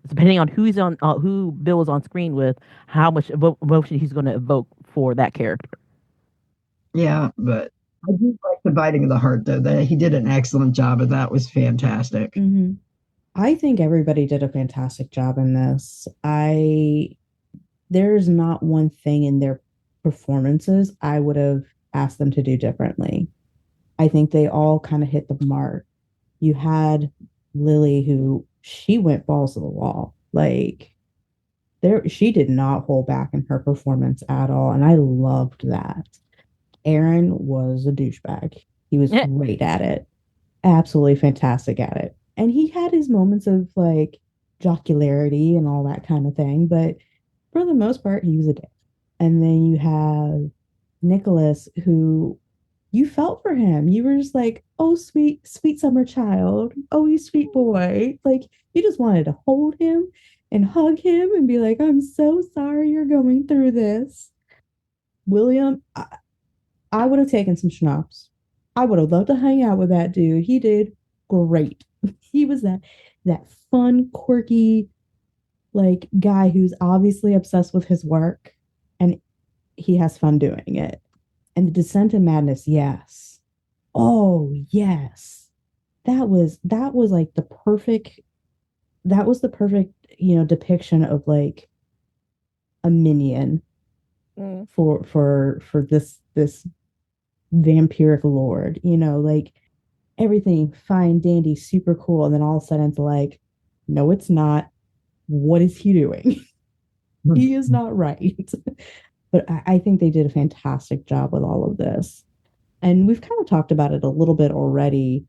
Depending on who Bill was on screen with, how much emotion he's going to evoke for that character. Yeah, but I do like the biting of the heart, though. That he did an excellent job of that. Was fantastic. Mm-hmm. I think everybody did a fantastic job in this. There's not one thing in their performances I would have asked them to do differently. I think they all kind of hit the mark. You had Lily, who she went balls to the wall. She did not hold back in her performance at all, and I loved that. Aaron was a douchebag. He was great at it. Absolutely fantastic at it. And he had his moments of jocularity and all that kind of thing, but for the most part, he was a dick. And then you have Nicholas, who you felt for him. You were just oh, sweet, sweet summer child. Oh, you sweet boy. You just wanted to hold him and hug him and be I'm so sorry you're going through this. William, I would have taken some schnapps. I would have loved to hang out with that dude. He did great. He was that fun, quirky, guy who's obviously obsessed with his work, and he has fun doing it. And the Descent in Madness, yes. Oh, yes. That was like the perfect, depiction of like a minion Mm. for this vampiric lord, like everything fine, dandy, super cool, and then all of a sudden it's like, no, it's not. What is he doing? He is not right. But I think they did a fantastic job with all of this. And we've kind of talked about it a little bit already.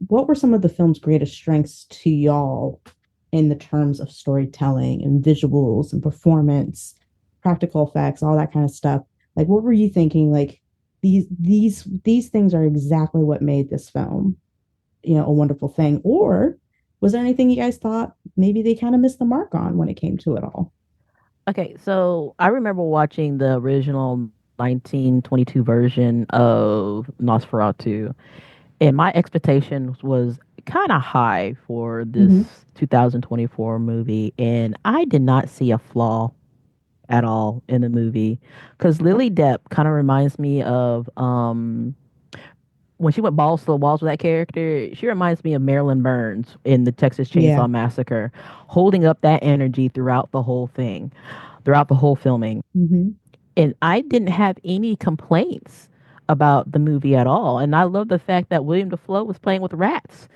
What were some of the film's greatest strengths to y'all in the terms of storytelling and visuals and performance, practical effects, all that kind of stuff? Like, what were you thinking? Like, these things are exactly what made this film, a wonderful thing. Or was there anything you guys thought maybe they kind of missed the mark on when it came to it all? Okay, so I remember watching the original 1922 version of Nosferatu, and my expectations was kind of high for this Mm-hmm. 2024 movie, and I did not see a flaw at all in the movie because Lily Depp kind of reminds me of when she went balls to the walls with that character. She reminds me of Marilyn Burns in the Texas Yeah. Chainsaw Massacre, holding up that energy throughout the whole thing, throughout the whole filming. Mm-hmm. And I didn't have any complaints about the movie at all. And I love the fact that William Dafoe was playing with rats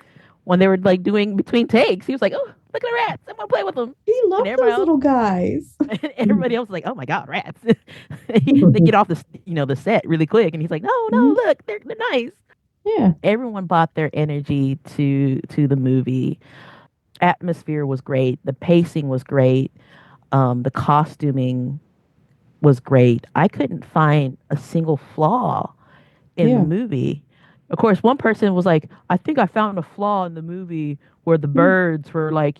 when they were like doing between takes. He was like, "Oh, look at the rats! I'm gonna play with them." He And loved everybody those else, little guys. everybody else was like, "Oh my god, rats!" They get off the set really quick, and he's like, "No, Hmm. no, look, they're nice." Yeah. Everyone bought their energy to the movie. Atmosphere was great. The pacing was great. The costuming was great. I couldn't find a single flaw in the Yeah. movie. Of course, one person was like, I think I found a flaw in the movie where the Hmm. birds were like,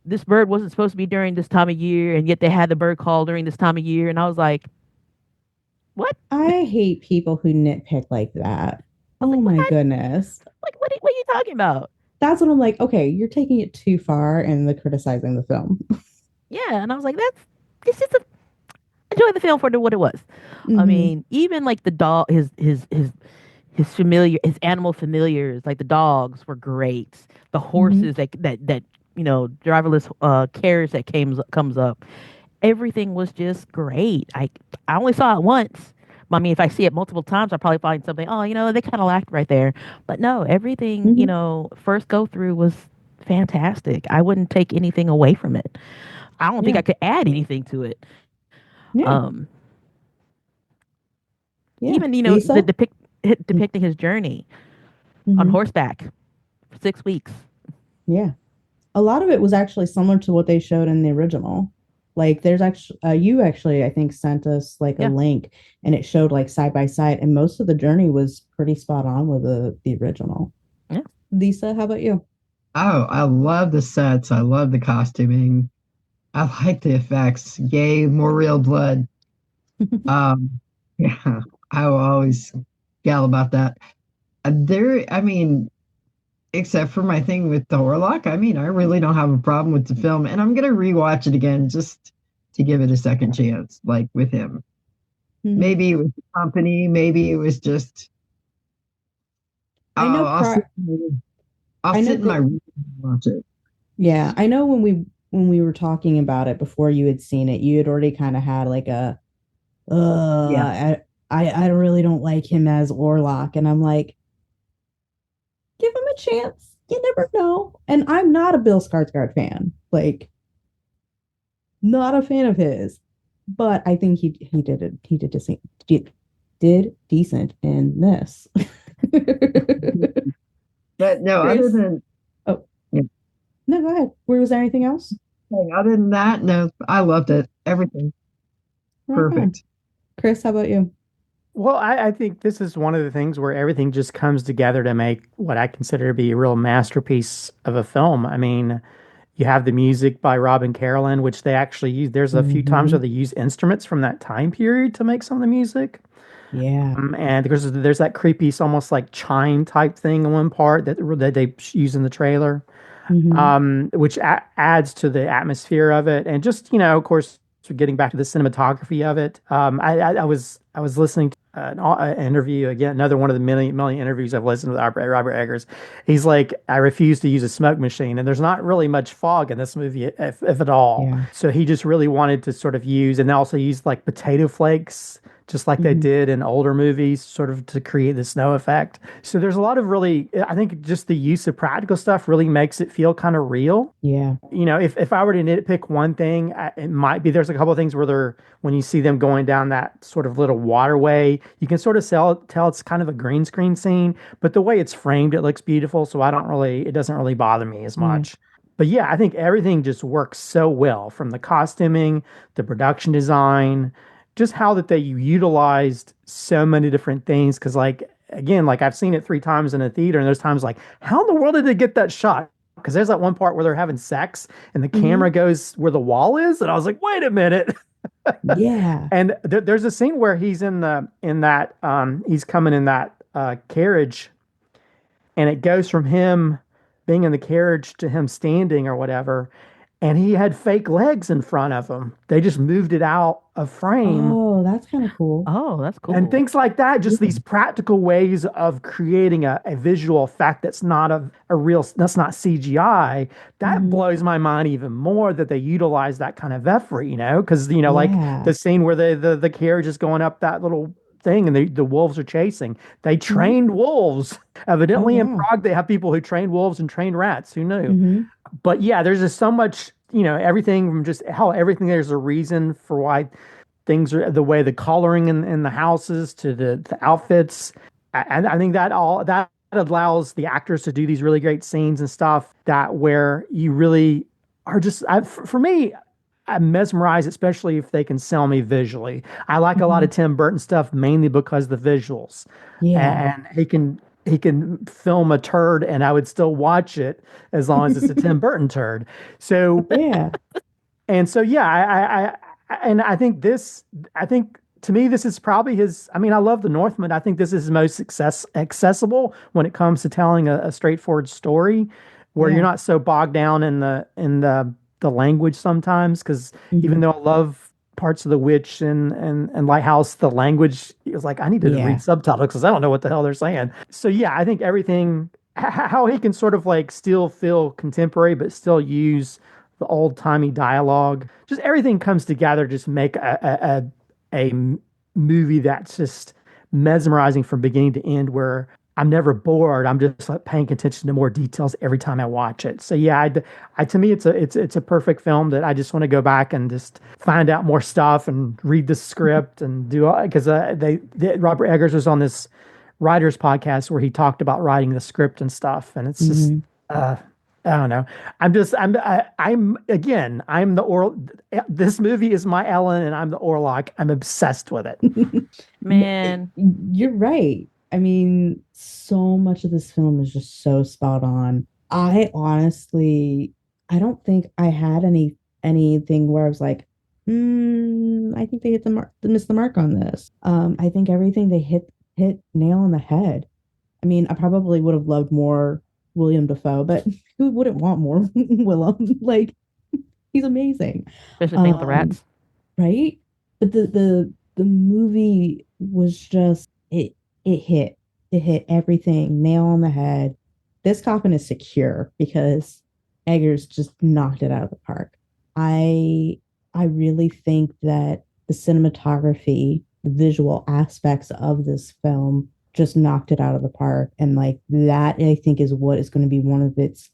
this bird wasn't supposed to be during this time of year, and yet they had the bird call during this time of year. And I was like, what? I hate people who nitpick like that. I was Oh like, what? my goodness. Like, what are you talking about? That's what I'm like, okay, you're taking it too far and the criticizing the film. Yeah. And I was like, it's just enjoy the film for what it was. I Hmm. mean, even like the dog, his animal familiars, like the dogs were great. The Hmm. horses that driverless carriage that comes up. Everything was just great. I only saw it once. I mean, if I see it multiple times, I'll probably find something. Oh, they kind of lacked right there. But no, everything Hmm. first go through was fantastic. I wouldn't take anything away from it. I don't think Yeah. I could add anything to it. Yeah. Um, Yeah. even the Lisa? depicting his journey on Hmm. horseback for 6 weeks. Yeah. A lot of it was actually similar to what they showed in the original. Like there's actually you actually I think sent us like a Yeah, link and it showed like side by side and most of the journey was pretty spot on with the original. yeah. Lisa, how about you? Oh, I love the sets. I love the costuming. I like the effects. Yay, more real blood. Um, yeah, I will always gal about that. I mean, except for my thing with the Orlok, I mean, I really don't have a problem with the film, and I'm gonna rewatch it again just to give it a second chance, like with him. Mhm. Maybe it was the company, maybe it was just I know I'll sit, I'll I know sit in my room and watch it. yeah, I know when we were talking about it before you had seen it, you had already kind of had like a Yeah. I really don't like him as Orlok and I'm like give him a chance. You never know. And I'm not a Bill Skarsgård fan. Like not a fan of his. But I think he did it. Did decent in this. But no, other Chris? than Oh, yeah, no, go ahead. Where was there anything else? other than that, no, I loved it. Everything Right on. perfect. Chris, how about you? Well, I think this is one of the things where everything just comes together to make what I consider to be a real masterpiece of a film. I mean, you have the music by Robin Carolyn, which they actually use. There's a few times where Hmm. they use instruments from that time period to make some of the music. Yeah. And there's that creepy, almost like chime type thing in one part that they use in the trailer, Hmm. which adds to the atmosphere of it. And just, of course, getting back to the cinematography of it, I was listening to an interview, again, another one of the many interviews I've listened to with Robert Eggers. He's like, I refuse to use a smoke machine, and there's not really much fog in this movie, if at all. Yeah. So he just really wanted to sort of use, and also use like potato flakes, just like they did in older movies, sort of to create the snow effect. So there's a lot of really, I think just the use of practical stuff really makes it feel kind of real. Yeah. You know, if I were to nitpick one thing, it might be there's a couple of things where when you see them going down that sort of little waterway, you can sort of tell it's kind of a green screen scene, but the way it's framed, it looks beautiful. So it doesn't really bother me as much. But yeah, I think everything just works so well, from the costuming, the production design, just how that they utilized so many different things. Cause like, again, like I've seen it 3 times in a theater, and there's times like, how in the world did they get that shot? Because there's that one part where they're having sex and the camera goes where the wall is. And I was like, wait a minute. Yeah. And there's a scene where he's he's coming in that carriage, and it goes from him being in the carriage to him standing or whatever. And he had fake legs in front of him. They just moved it out of frame. Oh, that's kind of cool. Oh, that's cool. And things like that, just these practical ways of creating a visual effect that's not that's not CGI. That blows my mind even more, that they utilize that kind of effort, you know, because, you know, like the scene where the carriage is going up that little thing and the wolves are chasing. They trained wolves. Evidently in Prague, they have people who train wolves and train rats. Who knew? But yeah, there's just so much, you know, everything from just how everything, there's a reason for why things are the way the coloring in the houses to the outfits. And I think that allows the actors to do these really great scenes and stuff that where you really are just, for me, I'm mesmerized, especially if they can sell me visually. I like a lot of Tim Burton stuff mainly because of the visuals. Yeah. And he can film a turd and I would still watch it as long as it's a Tim Burton turd. So Yeah. And so yeah, I think to me this is probably his. I mean, I love The Northman. I think this is his most accessible when it comes to telling a straightforward story, where you're not so bogged down in the language sometimes. Because even though I love parts of The Witch and Lighthouse, the language is like, I need to read subtitles because I don't know what the hell they're saying. So yeah, I think everything, how he can sort of like still feel contemporary but still use the old timey dialogue, just everything comes together, just make a movie that's just mesmerizing from beginning to end, where I'm never bored. I'm just like paying attention to more details every time I watch it. So yeah, to me, it's a perfect film that I just want to go back and just find out more stuff and read the script and do, because Robert Eggers was on this writers podcast where he talked about writing the script and stuff, and it's just I don't know. I'm the this movie is my Ellen and I'm the Orlok. I'm obsessed with it. Man, you're right. I mean, so much of this film is just so spot on. I don't think I had anything where I was like, I think they missed the mark on this. I think everything they hit nail on the head. I mean, I probably would have loved more William Dafoe, but who wouldn't want more Willem? Like, he's amazing. Especially with the rats. Right? But the movie was just it hit everything nail on the head. This coffin is secure because Eggers just knocked it out of the park. I really think that the cinematography, the visual aspects of this film just knocked it out of the park. And like that, I think, is what is going to be one of its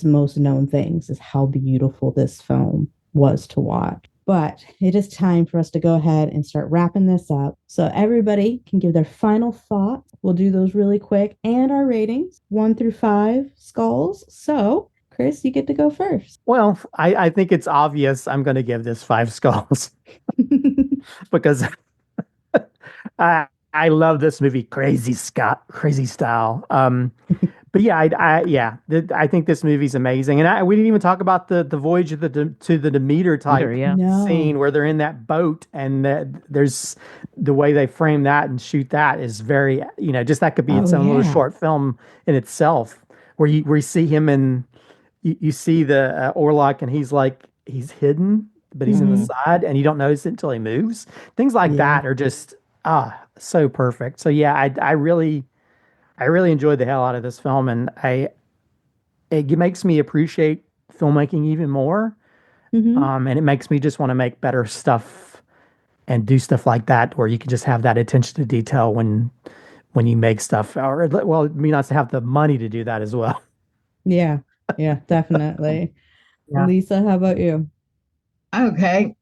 most known things, is how beautiful this film was to watch. But it is time for us to go ahead and start wrapping this up. So everybody can give their final thoughts. We'll do those really quick, and our ratings 1 through 5 skulls. So Chris, you get to go first. Well, I think it's obvious I'm going to give this 5 skulls because I love this movie, crazy style. But yeah, I think this movie's amazing, and we didn't even talk about the voyage of to the Demeter type scene where they're in that boat, and there's the way they frame that and shoot that is very, just that could be its own little short film in itself, where you see him and you see the Orlok, and he's hidden, but he's in the side, and you don't notice it until he moves. Things like that are just. So perfect. So yeah, I really enjoyed the hell out of this film, and it makes me appreciate filmmaking even more. Hmm. And it makes me just want to make better stuff and do stuff like that, where you can just have that attention to detail when you make stuff, or well, it may not have the money to do that as well. Yeah, yeah, definitely. Yeah. Lisa, how about you? Okay.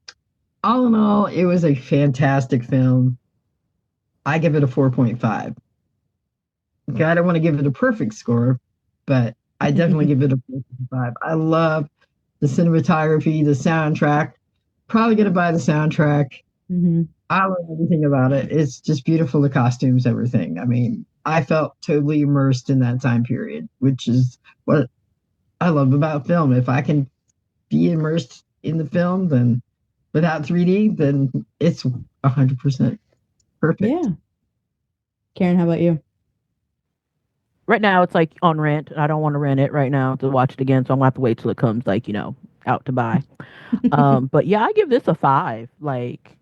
All in all, it was a fantastic film. I give it a 4.5. Okay, I don't want to give it a perfect score, but I definitely give it a 4.5. I love the cinematography, the soundtrack. Probably gonna buy the soundtrack. Hmm. I love everything about it. It's just beautiful, the costumes, everything. I mean, I felt totally immersed in that time period, which is what I love about film. If I can be immersed in the film, then without 3D, then it's 100% perfect. Yeah. Karen, how about you? Right now, it's like on rent. I don't want to rent it right now to watch it again, so I'm gonna have to wait till it comes, like, out to buy. But yeah, I give this a 5. Like,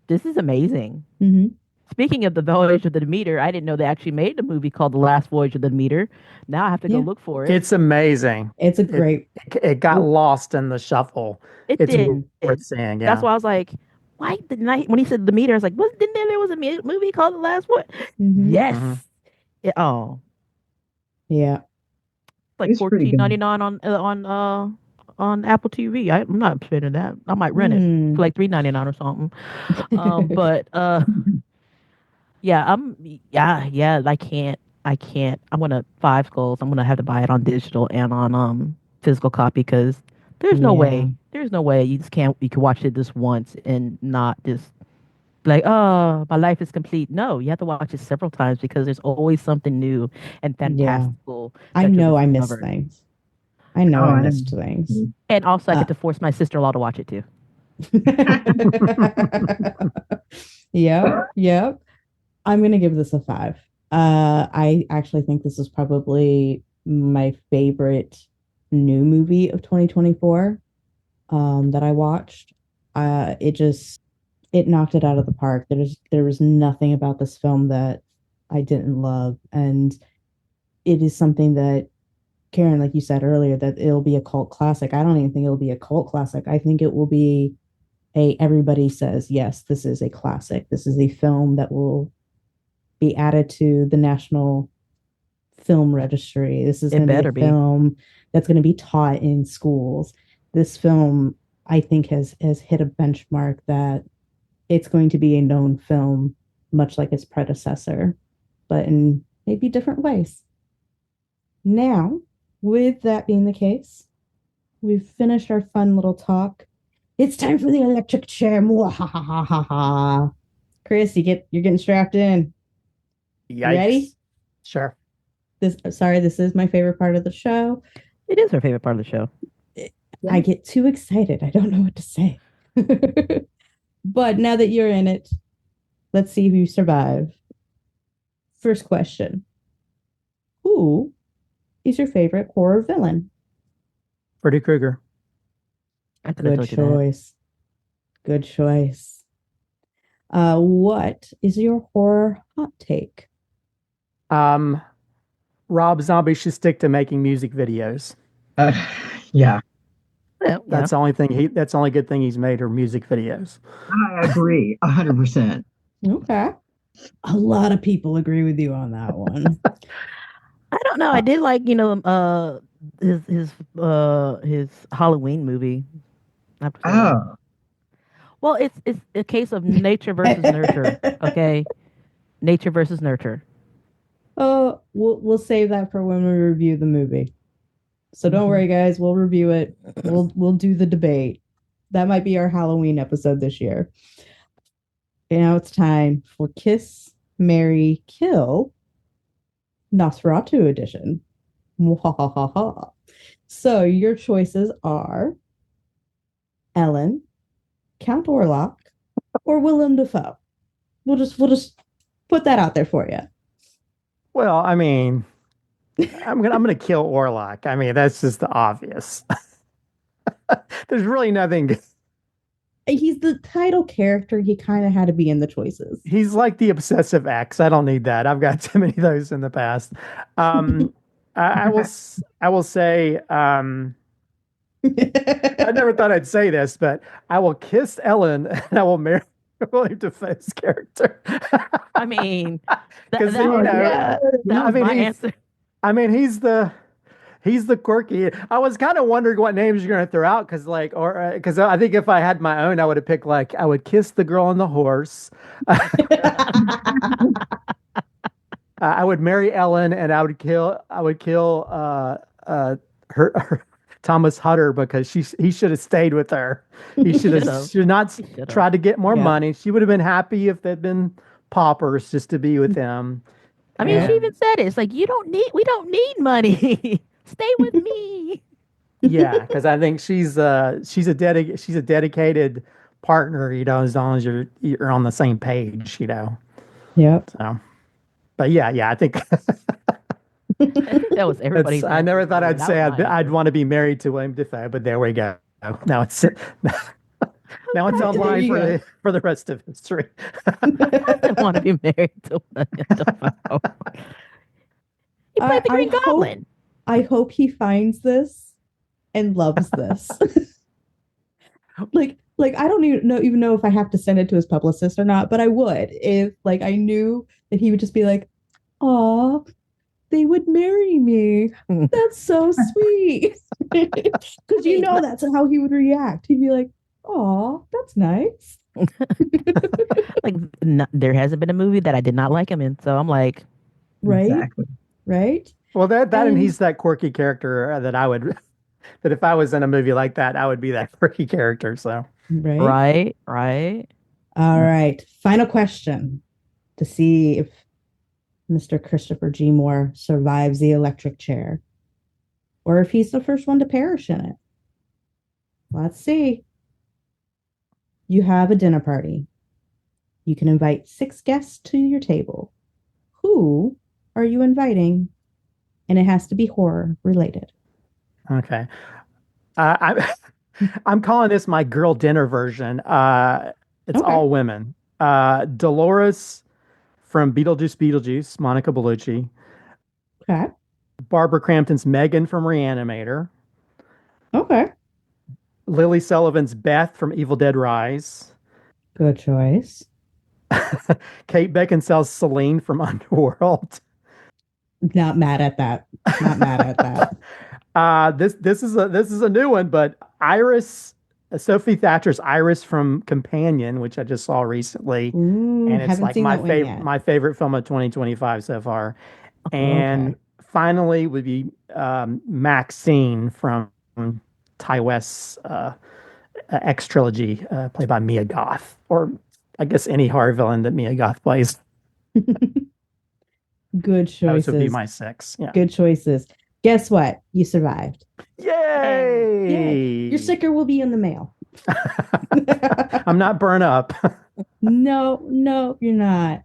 this is amazing. Hmm. Speaking of the Voyage of the Demeter, I didn't know they actually made a movie called The Last Voyage of the Demeter. Now I have to go Yeah, look for it. It's amazing. it's a It great. it got lost in the shuffle. It It's did. Mhm. worth seeing. That's Yeah. why I was like, why didn't I? When he said the meter, I was like, what? Didn't there was a movie called The Last One? Hmm. Yes. Hmm. Oh, Yeah. It like was pretty good. $14.99 on Apple TV. I'm not spending that. I might rent it for Mm. like $3.99 or something. But yeah, yeah. I can't. I'm gonna 5 skulls. I'm gonna have to buy it on digital and on physical copy because there's no Yeah. way. There's no way you just can't. You can watch it this once and not just be like, oh, my life is complete. No, you have to watch it several times because there's always something new and Yeah. fantastical I that you'll know I missed discover. things. I know Oh, I I missed things. And also, I Uh, get to force my sister-in-law to watch it too. yep. Yep. I'm gonna give this a 5. I actually think this is probably my favorite new movie of 2024 that I watched. It knocked it out of the park. There was nothing about this film that I didn't love, and it is something that Karen, like you said earlier, that it'll be a cult classic. I don't even think it'll be a cult classic. I think it will be everybody says yes, this is a classic. This is a film that will be added to the National Film Registry. This is It going to be a better be. film that's going to be taught in schools. This film, I think, has hit a benchmark that it's going to be a known film, much like its predecessor, but in maybe different ways. Now, with that being the case, we've finished our fun little talk. It's time for the electric chair. Mwahahaha. Chris, you're getting strapped in. You ready? Yikes. Sure. This is my favorite part of the show. It is her favorite part of the show. I get too excited. I don't know what to say. But now that you're in it, let's see if you survive. First question. Who is your favorite horror villain? Freddy Krueger. I could have Good told you that. choice. Good choice. What is your horror hot take? Um, Rob Zombie should stick to making music videos. Uh, yeah, Yeah. That's the only good thing he's made are music videos. I agree 100%. Okay. A lot of people agree with you on that one. I don't know. I did like, his Halloween movie. I have to say that. Oh, Well, it's a case of nature versus nurture. Okay, nature versus nurture. Oh, we'll save that for when we review the movie. So don't worry, guys. We'll review it. We'll do the debate. That might be our Halloween episode this year. And now it's time for Kiss, Marry, Kill, Nosferatu edition. Mwahahaha. So your choices are Ellen, Count Orlok, or Willem Dafoe. We'll just put that out there for you. Well, I mean, I'm gonna kill Orlok. I mean, that's just the obvious. There's really nothing. He's the title character. He kind of had to be in the choices. He's like the obsessive ex. I don't need that. I've got too many of those in the past. I will say, I never thought I'd say this, but I will kiss Ellen and I will marry William Dafoe's character. I mean, Because that was, that was my answer. I mean, he's the quirky. I was kind of wondering what names you're going to throw out because I think if I had my own, I would have picked like I would kiss the girl on the horse. I would marry Ellen, and I would kill her Thomas Hutter because he should have stayed with her. He should not tried to get more money. She would have been happy if they'd been paupers just to be with him. I mean, she even said it. It's like we don't need money. Stay with me. Yeah, because I think she's a dedicated partner, as long as you're on the same page, Yep. So, but yeah, I think I think that was everybody's. I never thought I'd say I'd want to be married to William Dafoe, but there we go. Now it's online for the rest of history. I want to be married to William Dafoe. He played the Green Goblin. I hope he finds this and loves this. like I don't even know if I have to send it to his publicist or not, but I would if I knew that he would just be like, "Aw, they would marry me. That's so sweet." Because that's how he would react. He'd be like, "Aw, that's nice." There hasn't been a movie that I did not like him in, so I'm like, right, exactly. Right. Well, and he's that quirky character that if I was in a movie like that, I would be that quirky character. So right. All right. Final question to see if Mr. Christopher G. Moore survives the electric chair, or if he's the first one to perish in it. Let's see. You have a dinner party. You can invite 6 guests to your table. Who are you inviting? And it has to be horror related. Okay. I'm calling this my girl dinner version. It's all women. Dolores from Beetlejuice, Monica Bellucci. Okay. Barbara Crampton's Megan from Reanimator. Okay. Lily Sullivan's Beth from Evil Dead Rise. Good choice. Kate Beckinsale's Celine from Underworld. Not mad at that. This is a new one, but Sophie Thatcher's Iris from Companion, which I just saw recently, and it's like my favorite film of 2025 so far. And finally would be Maxine from Ty West's X trilogy, played by Mia Goth, or I guess any horror villain that Mia Goth plays. Good choices. Those would be my 6. Yeah. Good choices. Guess what? You survived. Yay! Your sticker will be in the mail. I'm not burnt up. No, you're not.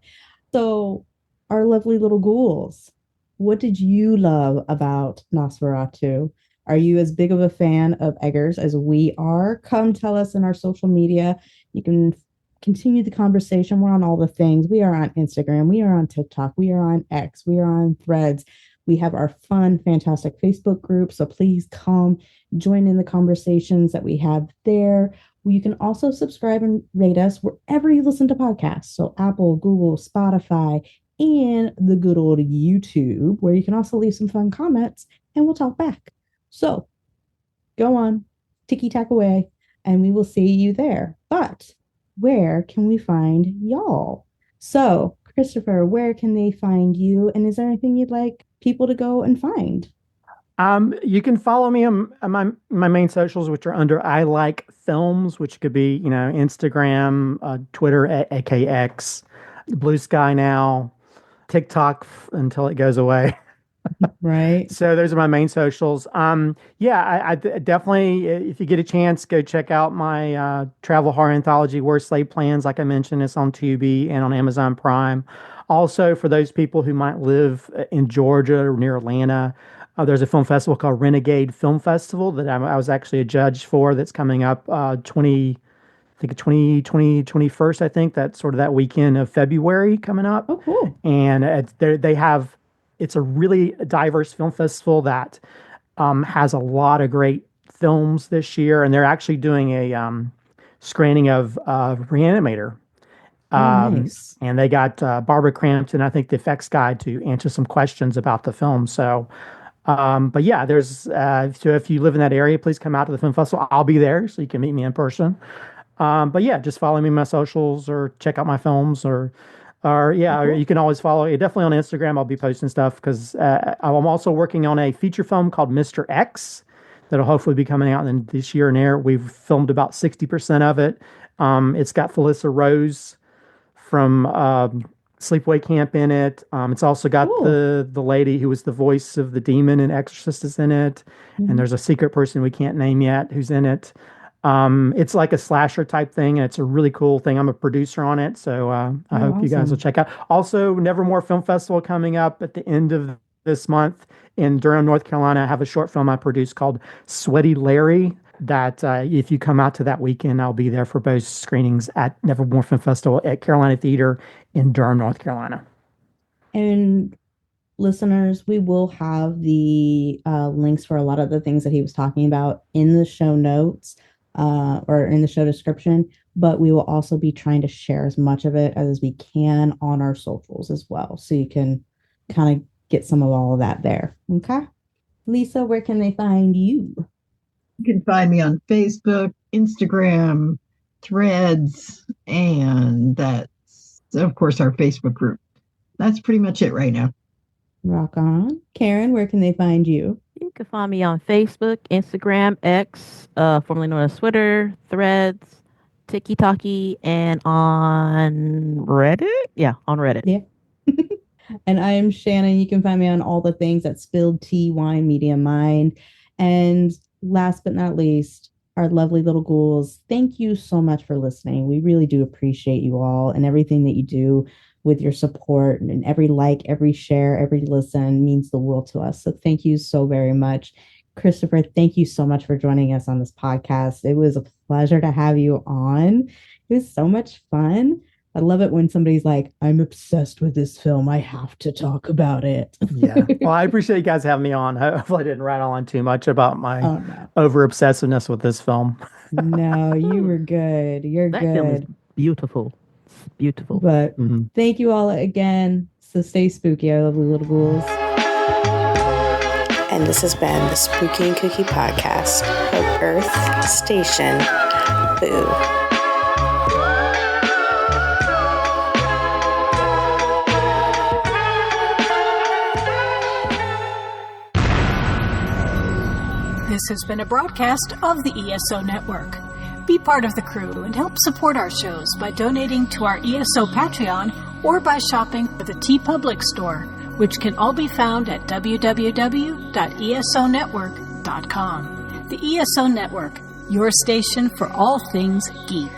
So, our lovely little ghouls, what did you love about Nosferatu? Are you as big of a fan of Eggers as we are? Come tell us in our social media. You can continue the conversation. We're on all the things. We are on Instagram. We are on TikTok. We are on X. We are on Threads. We have our fun, fantastic Facebook group. So please come join in the conversations that we have there. You can also subscribe and rate us wherever you listen to podcasts. So Apple, Google, Spotify, and the good old YouTube, where you can also leave some fun comments and we'll talk back. So go on, ticky-tack away, and we will see you there. But where can we find y'all? So, Christopher, where can they find you? And is there anything you'd like people to go and find? You can follow me on my main socials, which are under I Like Films, which could be, Instagram, Twitter, AKX, Bluesky now, TikTok until it goes away. Right. So those are my main socials. I definitely, if you get a chance, go check out my travel horror anthology, Worst Laid Plans. Like I mentioned, it's on Tubi and on Amazon Prime. Also, for those people who might live in Georgia or near Atlanta, there's a film festival called Renegade Film Festival that I was actually a judge for. That's coming up I think 21st, I think that's sort of that weekend of February coming up. Oh, cool. And it's a really diverse film festival that has a lot of great films this year. And they're actually doing a screening of Reanimator. Nice. And they got Barbara Crampton, I think the effects guy, to answer some questions about the film. So, but yeah, there's, so if you live in that area, please come out to the film festival. I'll be there so you can meet me in person. But yeah, just follow me on my socials or check out my films or you can always follow me. Definitely on Instagram. I'll be posting stuff because I'm also working on a feature film called Mr. X that'll hopefully be coming out in this year and there. We've filmed about 60% of it. It's got Felissa Rose from Sleepaway Camp in it. It's also got the lady who was the voice of the demon in Exorcist is in it. Mm-hmm. And there's a secret person we can't name yet who's in it. It's like a slasher type thing, and it's a really cool thing. I'm a producer on it, so I hope you guys will check out. Also, Nevermore Film Festival coming up at the end of this month in Durham, North Carolina. I have a short film I produced called Sweaty Larry that if you come out to that weekend, I'll be there for both screenings at Nevermore Film Festival at Carolina Theater in Durham, North Carolina. And listeners, we will have the links for a lot of the things that he was talking about in the show notes. Or in the show description, but we will also be trying to share as much of it as we can on our socials as well. So you can kind of get some of all of that there. Okay. Lisa, where can they find you? You can find me on Facebook, Instagram, Threads, and that's, of course, our Facebook group. That's pretty much it right now. Rock on. Karen, where can they find you? You can find me on Facebook, Instagram, X, formerly known as Twitter, Threads, TikTok, and on Reddit. Yeah, on Reddit. Yeah. And I am Shannon. You can find me on all the things at Spilled Tea, Wine, Media Mind. And last but not least, our lovely little ghouls. Thank you so much for listening. We really do appreciate you all and everything that you do with your support, and every like, every share, every listen means the world to us. So thank you so very much. Christopher, thank you so much for joining us on this podcast. It was a pleasure to have you on. It was so much fun. I love it when somebody's like, I'm obsessed with this film. I have to talk about it. Yeah. Well, I appreciate you guys having me on. Hopefully I didn't rattle on too much about my over-obsessiveness with this film. No, you were good. You're that good. Film is beautiful. Beautiful. But thank you all again. So stay spooky, our lovely little ghouls. And this has been the Spooky and Kooky podcast of Earth Station Boo. This has been a broadcast of the ESO Network. Be part of the crew and help support our shows by donating to our ESO Patreon or by shopping at the TeePublic store, which can all be found at www.esonetwork.com. The ESO Network, your station for all things geek.